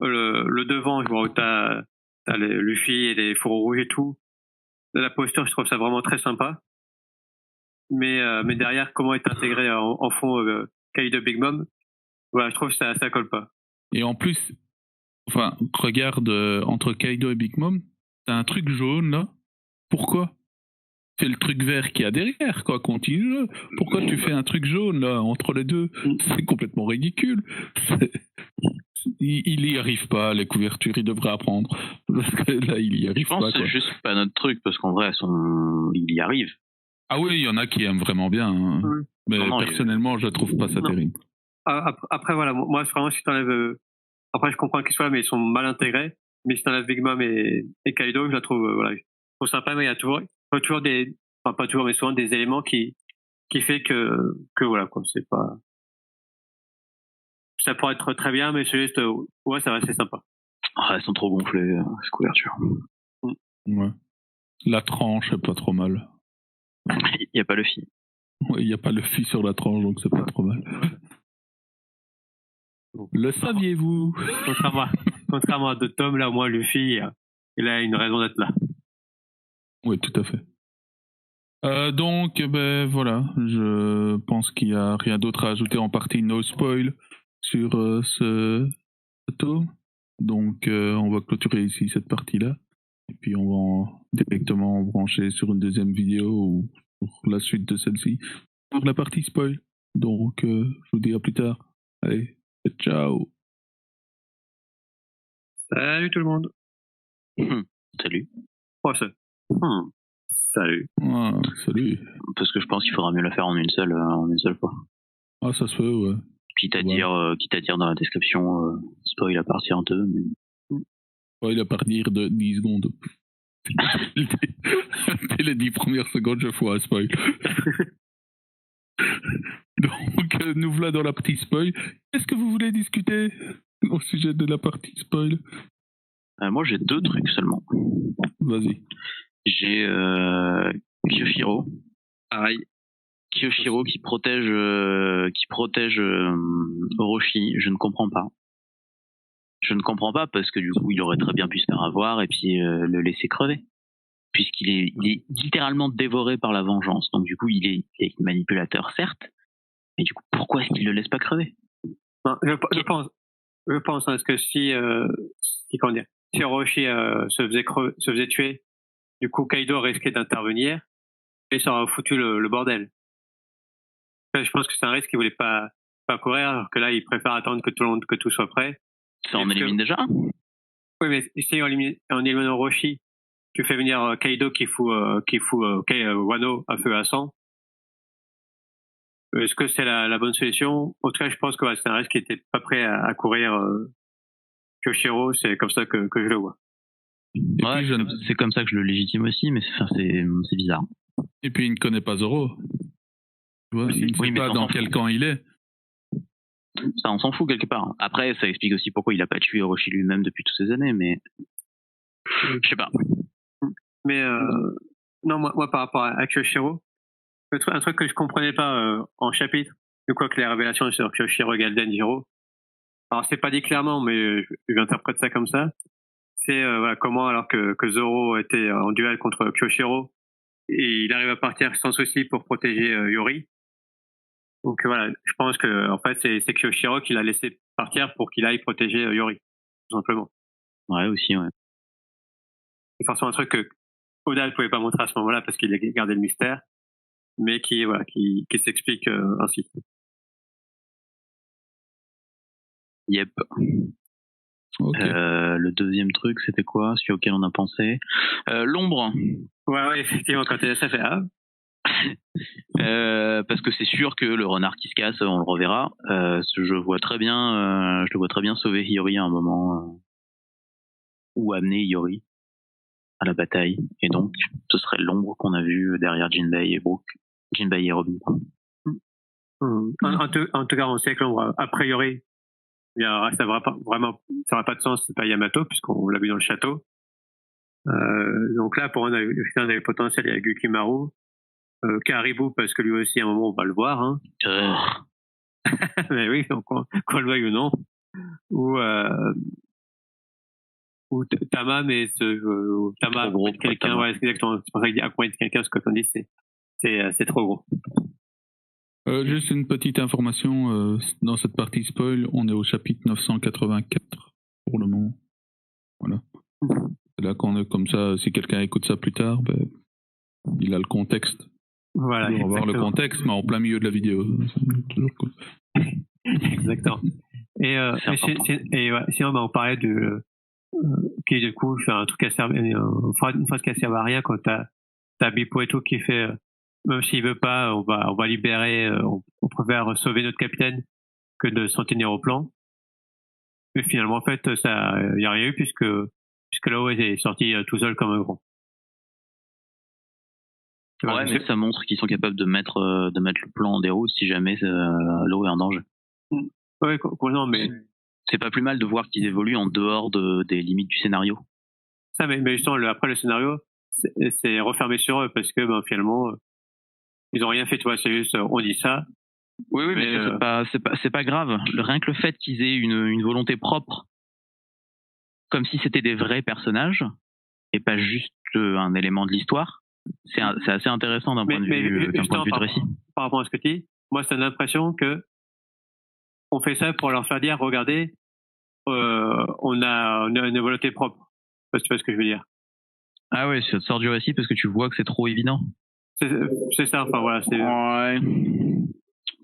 le devant, je vois où t'as les Luffy et les fourreaux rouges et tout. La posture, je trouve ça vraiment très sympa. Mais derrière, comment est intégré en fond Kaido Big Mom, voilà, je trouve que ça colle pas. Et en plus, enfin, regarde, entre Kaido et Big Mom, t'as un truc jaune là. Pourquoi? C'est le truc vert qu'il y a derrière, quoi. Continue. Pourquoi tu fais un truc jaune là entre les deux? C'est complètement ridicule. Il y arrive pas, les couvertures, il devrait apprendre. Parce que là, il y arrive pas. Je pense que c'est juste pas notre truc, parce qu'en vrai, il y arrive. Ah oui, il y en a qui aiment vraiment bien. Hein. Mais non, personnellement, je trouve pas ça terrible. Après, voilà, moi, vraiment, si t'enlèves. Après, je comprends qu'ils soient là, mais ils sont mal intégrés. Mais si t'enlèves Big Mom et Kaido, je la trouve, voilà, je trouve sympa, mais il y a toujours des. Enfin, pas toujours, mais souvent des éléments qui fait que voilà, quoi, c'est pas. Ça pourrait être très bien, mais c'est juste, ouais, ça va, c'est sympa. Ah, elles sont trop gonflées, ces couvertures. Ouais. La tranche est pas trop mal. Il n'y a pas Luffy. Ouais, il n'y a pas Luffy sur la tranche, donc c'est pas trop mal. Le saviez-vous? Contrairement à d'autres tomes, là, au moins, Luffy, il a une raison d'être là. Oui, tout à fait. Donc, voilà, je pense qu'il n'y a rien d'autre à ajouter, en partie no spoil sur ce tome. Donc, on va clôturer ici cette partie-là. Et puis, on va directement brancher sur une deuxième vidéo où pour la suite de celle-ci, pour la partie spoil. Donc, je vous dis à plus tard. Allez, ciao. Salut tout le monde. Salut. Oh, ça. Salut. Ah, salut. Parce que je pense qu'il faudra mieux la faire en une seule fois. Ah, ça se fait, ouais. Quitte à dire dans la description spoil à partir de. Spoil à partir de 10 secondes. Dès les 10 premières secondes, je fais un spoil. Donc, nous voilà dans la partie spoil. Qu'est-ce que vous voulez discuter au sujet de la partie spoil? Moi, j'ai 2 trucs seulement. Vas-y. J'ai Kyoshiro. Pareil. Kyoshiro qui protège Orochi. Je ne comprends pas. Je ne comprends pas parce que du coup, il aurait très bien pu se faire avoir et puis le laisser crever. Puisqu'il est littéralement dévoré par la vengeance. Donc du coup, il est manipulateur, certes. Mais du coup, pourquoi est-ce qu'il le laisse pas crever? Non, je pense parce que si Orochi se faisait tuer, du coup Kaido risquait d'intervenir et ça aurait foutu le bordel. Je pense que c'est un risque qu'il voulait pas courir, alors que là il préfère attendre que tout soit prêt. Ça en élimine déjà un. Oui, mais si on élimine Orochi, tu fais venir Kaido qui fout Wano à feu à sang. Est-ce que c'est la bonne solution? En tout cas, je pense que c'est un risque qui était pas prêt à courir. Kyoshiro, c'est comme ça que je le vois. Ouais, c'est comme ça que je le légitime aussi, mais c'est bizarre. Et puis il ne connaît pas Zoro. Tu vois, il ne sait pas dans quel camp il est. Ça, on s'en fout quelque part. Après, ça explique aussi pourquoi il a pas tué Orochi lui-même depuis toutes ces années, mais je sais pas. Mais non, moi par rapport à Kyoshiro, un truc que je comprenais pas en chapitre, de quoi que les révélations sur Kyoshiro, Galden, Jiro. Alors c'est pas dit clairement, mais j'interprète ça comme ça. C'est comment, alors que Zoro était en duel contre Kyoshiro, et il arrive à partir sans souci pour protéger Yori. Donc voilà, je pense que en fait c'est Kyoshiro qui l'a laissé partir pour qu'il aille protéger Yori, tout simplement. Ouais, aussi, ouais. C'est forcément un truc que Oda ne pouvait pas montrer à ce moment-là parce qu'il a gardé le mystère, mais qui s'explique ainsi. Yep. Okay. Le deuxième truc, c'était quoi, celui auquel on a pensé? L'ombre. Ouais, effectivement, quand tu ça fait parce que c'est sûr que le renard qui se casse, on le reverra. Je le vois très bien sauver Hiyori à un moment, ou amener Hiyori à la bataille. Et donc, ce serait l'ombre qu'on a vue derrière Jinbei et Robin. En tout cas, on sait que l'ombre, a priori, ça n'aura pas de sens, c'est pas Yamato, puisqu'on l'a vu dans le château. Donc là, pour un des potentiels, il y a Gukimaru, Karibu, parce que lui aussi, à un moment, on va le voir. Hein. Mais oui, qu'on le veuille ou non. Ou Tama, mais Tama, quelqu'un, ouais, exactement. C'est pour ça qu'il dit accompagner quelqu'un, ce que on dit, c'est trop gros. Juste une petite information, dans cette partie spoil, on est au chapitre 984 pour le moment. Voilà. C'est là qu'on est comme ça, si quelqu'un écoute ça plus tard, il a le contexte. Voilà. Il va avoir le contexte, mais en plein milieu de la vidéo. C'est toujours cool. Exactement. Et sinon, on parlait qui du coup fait un truc une phrase qui sert à rien quand t'as Bippo et tout qui fait même s'il veut pas, on va libérer, on préfère sauver notre capitaine que de s'en tenir au plan. Mais finalement, en fait, ça, y a rien eu puisque là, est sorti tout seul comme un grand. Ouais, mais ça montre qu'ils sont capables de mettre le plan en déroute si jamais l'eau est en danger. Ouais, non, mais c'est pas plus mal de voir qu'ils évoluent en dehors des limites du scénario. Ça, mais justement, après le scénario, c'est refermé sur eux parce que finalement, ils ont rien fait. Tu vois, c'est juste, on dit ça. Oui, mais c'est pas grave. Rien que le fait qu'ils aient une volonté propre, comme si c'était des vrais personnages et pas juste un élément de l'histoire, c'est assez intéressant d'un point de vue de récit. Par rapport à ce que tu dis, moi, c'est l'impression que on fait ça pour leur faire dire, regardez, on a une volonté propre. Tu vois ce que je veux dire? Ah ouais, ça te sort du récit parce que tu vois que c'est trop évident. C'est ça, enfin voilà. Ouais.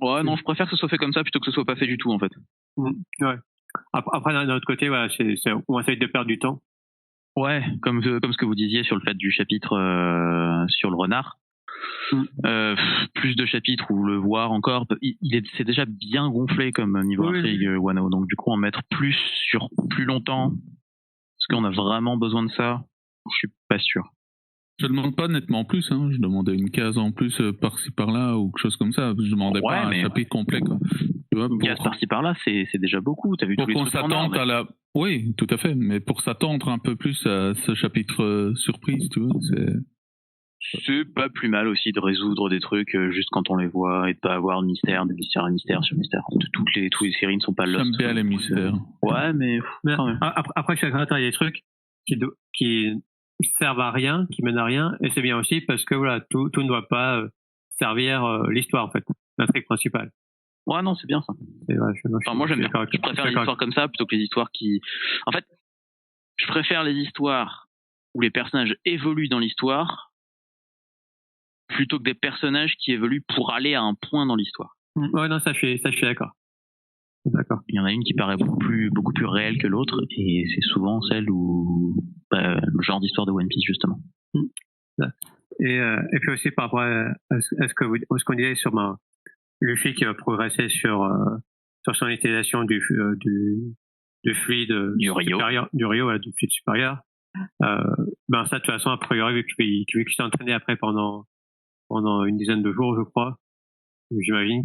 Ouais, non, je préfère que ce soit fait comme ça plutôt que ce soit pas fait du tout, en fait. Ouais. Après, d'un autre côté, voilà, on essaye de perdre du temps. Ouais, comme ce que vous disiez sur le fait du chapitre sur le renard. Plus de chapitres ou le voir encore, c'est déjà bien gonflé comme niveau intrigue, Wano. Donc du coup, en mettre plus sur plus longtemps, est-ce qu'on a vraiment besoin de ça? Je suis pas sûr. Je demande pas nettement plus, hein. Je demandais une case en plus par-ci par-là ou quelque chose comme ça. Je demandais pas un chapitre complet, quoi. Tu vois, une case par-ci par-là, c'est déjà beaucoup. T'as vu tous les trucs en or, à la... Oui, tout à fait. Mais pour s'attendre un peu plus à ce chapitre surprise, tu vois, c'est pas plus mal aussi de résoudre des trucs juste quand on les voit et de pas avoir de mystère sur mystère. Toutes les séries ne sont pas lost. J'aime bien les mystères. Ouais, mais quand même. Après, chaque il y a des trucs qui servent à rien, qui mènent à rien, et c'est bien aussi parce que voilà, tout ne doit pas servir l'histoire, en fait, l'intrigue principale. Ouais, non, c'est bien ça. Moi, j'aime bien. Je préfère les histoires comme ça plutôt que les histoires qui. En fait, je préfère les histoires où les personnages évoluent dans l'histoire plutôt que des personnages qui évoluent pour aller à un point dans l'histoire. Ouais, non, ça, je suis d'accord. D'accord. Il y en a une qui paraît beaucoup plus réelle que l'autre, et c'est souvent celle où le genre d'histoire de One Piece, justement. Et puis aussi par rapport à ce qu'on disait sur Luffy qui va progresser sur son utilisation du fluide supérieur, du Rio, du fluide supérieur. Ben ça, de toute façon, a priori, vu qu'il s'est entraîné après pendant une dizaine de jours, je crois, j'imagine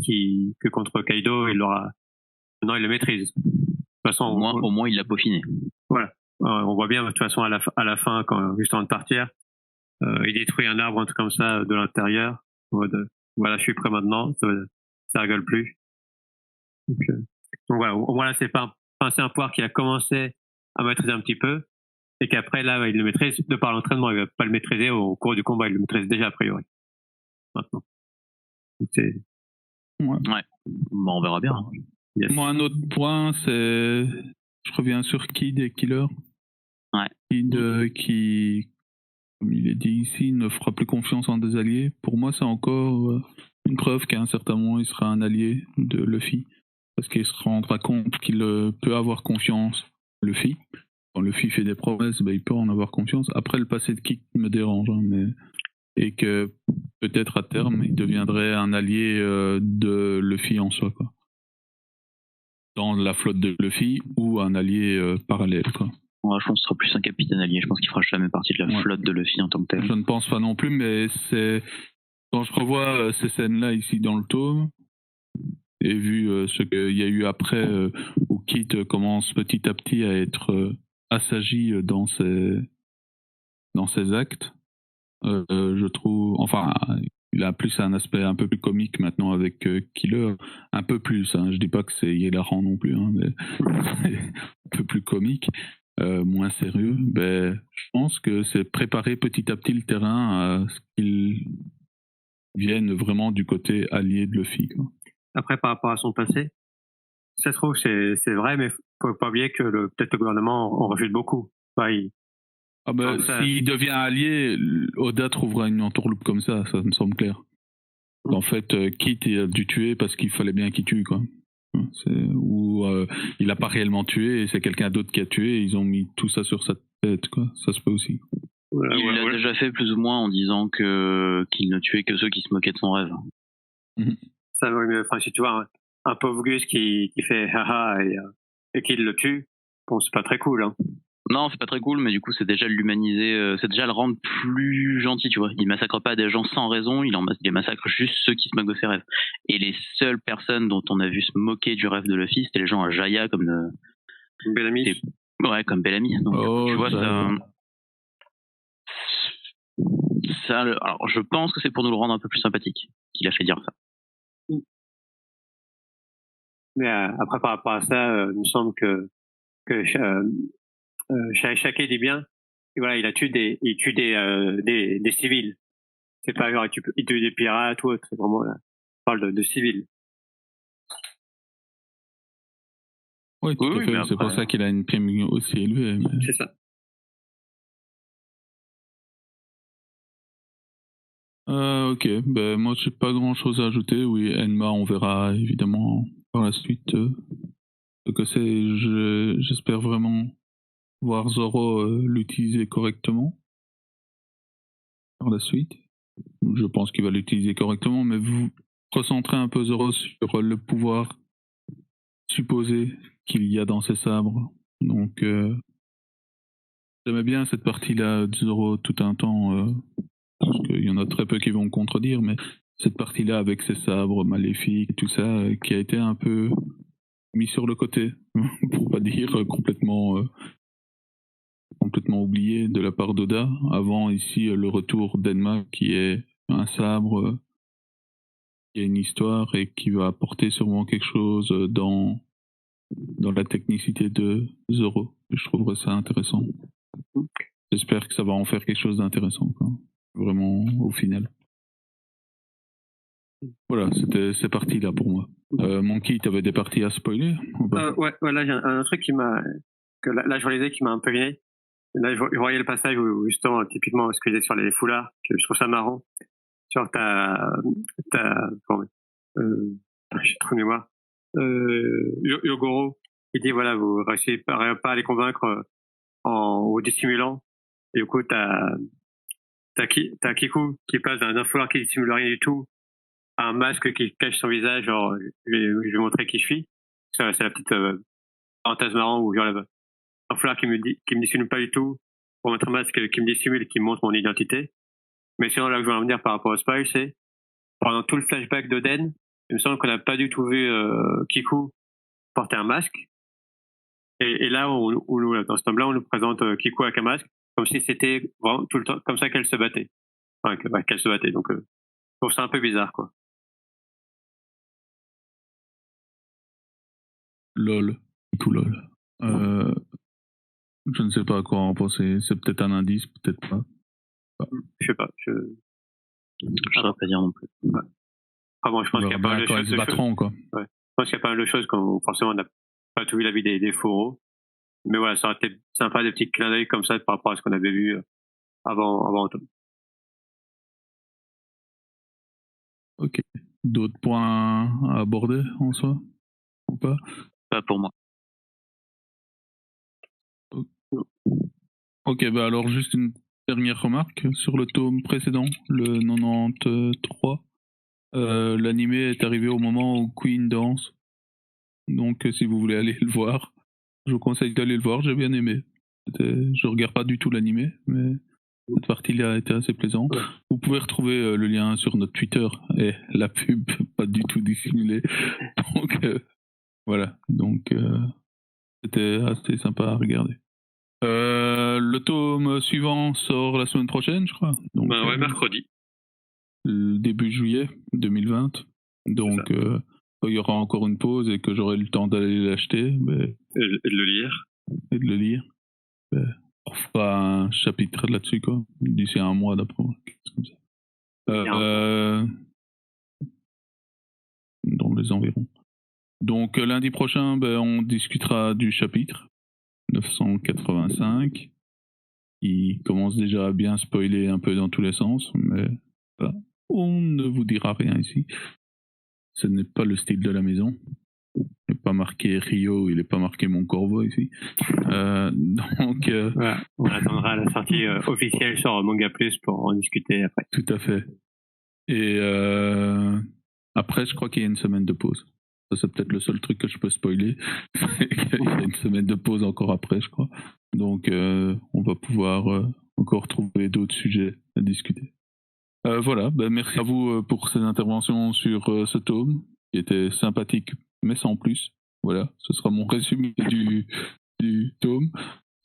que contre Kaido, maintenant il le maîtrise. De toute façon, au moins il l'a peaufiné. Voilà. On voit bien de toute façon à la fin, juste avant de partir, il détruit un arbre, un truc comme ça de l'intérieur. Voilà, je suis prêt maintenant, ça rigole plus. Donc voilà, au moins là c'est un pouvoir qui a commencé à maîtriser un petit peu, et qu'après là il le maîtrise de par l'entraînement, il va pas le maîtriser au cours du combat, il le maîtrise déjà a priori. Maintenant. Ouais. Bon, on verra bien. Yes. Moi, un autre point, c'est. Je reviens sur Kid et Killer. Ouais. Kid qui, comme il est dit ici, ne fera plus confiance en des alliés. Pour moi, c'est encore une preuve qu'à un certain moment, il sera un allié de Luffy. Parce qu'il se rendra compte qu'il peut avoir confiance en Luffy. Quand Luffy fait des promesses, il peut en avoir confiance. Après, le passé de Kid me dérange, hein, mais. Et que peut-être à terme, il deviendrait un allié de Luffy en soi, quoi. Dans la flotte de Luffy ou un allié parallèle, quoi. Ouais, je pense que ce sera plus un capitaine allié. Je pense qu'il fera jamais partie de la flotte de Luffy en tant que tel. Je ne pense pas non plus, mais c'est quand je revois ces scènes-là ici dans le tome et vu ce qu'il y a eu après où Kid commence petit à petit à être assagi dans ses actes. Je trouve, enfin, il a plus un aspect un peu plus comique maintenant avec Killer, un peu plus, hein. Je dis pas que c'est hilarant non plus, hein, mais un peu plus comique, moins sérieux. Je pense que c'est préparer petit à petit le terrain à ce qu'il vienne vraiment du côté allié de Luffy, quoi. Après, par rapport à son passé, ça se trouve c'est vrai, mais faut pas oublier que peut-être le gouvernement en refuse beaucoup. S'il devient allié, Oda trouvera une entourloupe comme ça me semble clair. En fait, Kid a dû tuer parce qu'il fallait bien qu'il tue, quoi. Ou il a pas réellement tué et c'est quelqu'un d'autre qui a tué et ils ont mis tout ça sur sa tête, quoi. Ça se peut aussi. Il l'a déjà fait plus ou moins en disant qu'il ne tuait que ceux qui se moquaient de son rêve. Ça, enfin, si tu vois un pauvre Gus qui fait haha et qui le tue, bon, c'est pas très cool, hein. Non, c'est pas très cool, mais du coup, c'est déjà l'humaniser, c'est déjà le rendre plus gentil, tu vois. Il massacre pas des gens sans raison, il massacre juste ceux qui se moquent de ses rêves. Et les seules personnes dont on a vu se moquer du rêve de Luffy, c'était les gens à Jaya, comme Bellamy. Ouais, comme Bellamy. Donc, tu vois, ça, alors, je pense que c'est pour nous le rendre un peu plus sympathique qu'il a fait dire ça. Mais après, par rapport à ça, il me semble que Shake dit bien, et voilà, il tue des civils. C'est pas genre il tue des pirates ou autre, c'est vraiment là, on parle de civils. Oui, tout à fait. Après, c'est pour ça qu'il a une prime aussi élevée. Mais... C'est ça. Ok, ben moi j'ai pas grand chose à ajouter. Oui, Enma, on verra évidemment par la suite ce que c'est. J'espère vraiment voir Zoro l'utiliser correctement par la suite. Je pense qu'il va l'utiliser correctement, mais vous recentrez un peu Zoro sur le pouvoir supposé qu'il y a dans ces sabres. Donc j'aimais bien cette partie-là de Zoro tout un temps, parce qu'il y en a très peu qui vont me contredire, mais cette partie-là avec ses sabres maléfiques et tout ça, qui a été un peu mis sur le côté, pour pas dire complètement oublié de la part d'Oda. Avant ici le retour d'Enma qui est un sabre, qui a une histoire et qui va apporter sûrement quelque chose dans la technicité de Zoro. Je trouverais ça intéressant. J'espère que ça va en faire quelque chose d'intéressant, quoi. Vraiment au final. Voilà, c'était ces parties-là pour moi. Monkey, t'avais des parties à spoiler ou pas? Ouais, là j'ai un truc que là je relisais qui m'a un peu gêné. Là je voyais le passage où justement typiquement ce que j'ai sur les foulards, que je trouve ça marrant. Genre comment, j'ai trop de mémoire. Yogoro, il dit voilà, vous réussissez pas à les convaincre au dissimulant. Et du coup t'as Kiku qui passe d'un foulard qui dissimule rien du tout à un masque qui cache son visage, genre je vais montrer qui je suis. C'est la petite parenthèse marrant où genre un foulard qui me dissimule pas du tout pour mettre un masque qui me dissimule et qui me montre mon identité. Mais sinon là où je veux en venir par rapport au spoil, c'est pendant tout le flashback d'Oden, il me semble qu'on n'a pas du tout vu Kiku porter un masque. Et là, dans ce tome-là, on nous présente Kiku avec un masque, comme si c'était vraiment tout le temps comme ça qu'elle se battait. Enfin, qu'elle se battait. Donc, je trouve ça un peu bizarre, quoi. LOL. Tout LOL. Je ne sais pas à quoi en penser. C'est peut-être un indice, peut-être pas. Je sais pas. Je saurais pas dire non plus. Ouais. Ah bon, je pense qu'il y a pas mal de choses. Ils se battront, quoi. Ouais. Je pense qu'il y a pas mal de choses qu'on forcément on n'a pas tout vu la vie des fourreaux. Mais voilà, ça aurait été sympa des petits clins d'œil comme ça par rapport à ce qu'on avait vu avant Automne. Ok. D'autres points à aborder en soi ou pas? Pas pour moi. Ok, bah alors juste une dernière remarque sur le tome précédent, le 93. L'animé est arrivé au moment où Queen danse. Donc si vous voulez aller le voir, je vous conseille d'aller le voir, j'ai bien aimé. Je regarde pas du tout l'animé, mais cette partie-là a été assez plaisante. Ouais. Vous pouvez retrouver le lien sur notre Twitter et la pub pas du tout dissimulée. Donc voilà, donc c'était assez sympa à regarder. Le tome suivant sort la semaine prochaine, je crois. Donc, ouais, mercredi. Début juillet 2020. Donc il y aura encore une pause et que j'aurai le temps d'aller l'acheter. Mais... Et de le lire. Et de le lire. On fera un chapitre là-dessus, quoi. D'ici un mois d'après. Comme ça. Dans les environs. Donc lundi prochain, on discutera du chapitre 985. Il commence déjà à bien spoiler un peu dans tous les sens, mais voilà. On ne vous dira rien ici. Ce n'est pas le style de la maison. Il n'est pas marqué Rio, il n'est pas marqué Mon Corvo ici. Donc, voilà, on attendra la sortie officielle sur Manga Plus pour en discuter après. Tout à fait. Et après, je crois qu'il y a une semaine de pause. Ça, c'est peut-être le seul truc que je peux spoiler. Il y a une semaine de pause encore après, je crois. Donc, on va pouvoir encore trouver d'autres sujets à discuter. Voilà, merci à vous pour ces interventions sur ce tome, qui était sympathique, mais sans plus. Voilà, ce sera mon résumé du tome.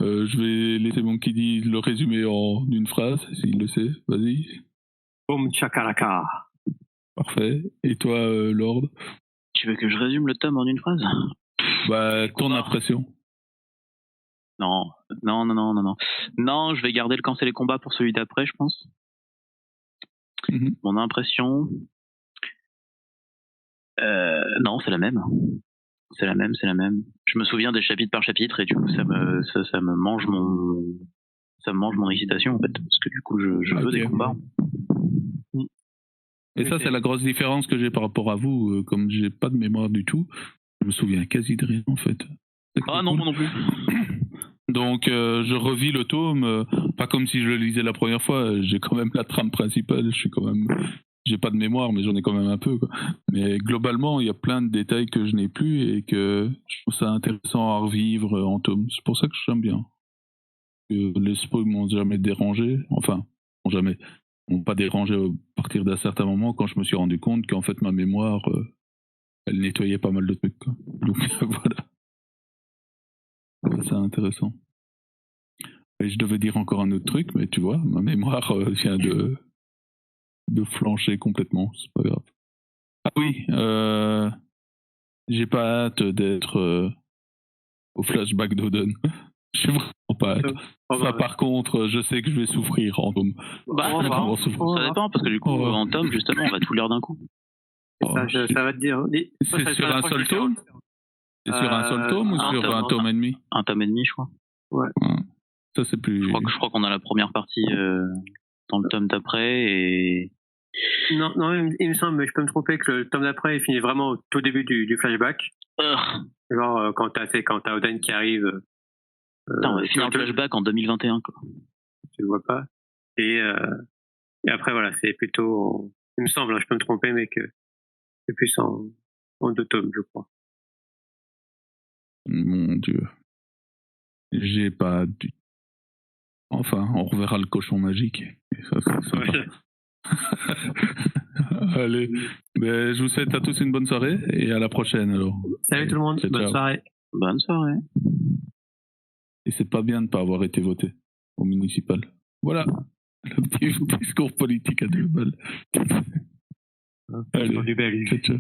Je vais laisser Monkey D le résumer en une phrase, s'il le sait. Vas-y. Boom chakalaka. Parfait. Et toi, Lord? Tu veux que je résume le tome en une phrase? Ton impression. Non, je vais garder le quand c'est les combats pour celui d'après, je pense. Mon impression, non, c'est la même. C'est la même. Je me souviens des chapitres par chapitre et du coup ça me mange mon excitation en fait, parce que du coup je veux des combats. Et Oui, ça, c'est- c'est la grosse différence que j'ai par rapport à vous. Comme j'ai pas de mémoire du tout, je me souviens quasi de rien en fait. C'est Ah cool. non, moi non plus. Donc je revis le tome, pas comme si je le lisais la première fois. J'ai quand même la trame principale. J'ai pas de mémoire, mais j'en ai quand même un peu. Quoi. Mais globalement, il y a plein de détails que je n'ai plus et que je trouve ça intéressant à revivre en tome. C'est pour ça que j'aime bien. Les spoils m'ont jamais dérangé. Enfin, m'ont pas dérangé à partir d'un certain moment quand je me suis rendu compte qu'en fait ma mémoire, elle nettoyait pas mal de trucs. Quoi. Donc voilà, c'est intéressant. Et je devais dire encore un autre truc, mais tu vois, ma mémoire vient de flancher complètement. C'est pas grave. Ah oui, j'ai pas hâte d'être au flashback d'Oden. J'ai vraiment pas hâte. Ça, par contre, je sais que je vais souffrir en tome. Bah, On va voir. Vraiment souffrir. ça dépend, parce que du coup, en tome, justement, on va tout lire d'un coup. Ça va te dire. C'est sur un seul tome? C'est sur un seul tome ou un sur tome, un tome et demi? Un tome et demi, je crois. Ça, c'est plus. Je crois qu'on a la première partie dans le tome d'après et. Non, il me semble, mais je peux me tromper, que le tome d'après, il finit vraiment au tout début du flashback. Genre, quand t'as Oden qui arrive. Putain, on va finir le flashback en 2021, quoi. Tu le vois pas. Et après, voilà, c'est plutôt. Il me semble, hein, je peux me tromper, mais que c'est plus en 2 tomes, je crois. Mon Dieu. J'ai pas du. Enfin, on reverra le cochon magique. Et ça, c'est sympa. Allez, ben, je vous souhaite à tous une bonne soirée et à la prochaine alors. Salut tout le monde, Ciao, bonne ciao. soirée. Bonne soirée. Et c'est pas bien de ne pas avoir été voté au municipal. Voilà, le petit discours politique à 2 balles. Allez, Du bel. ciao, ciao.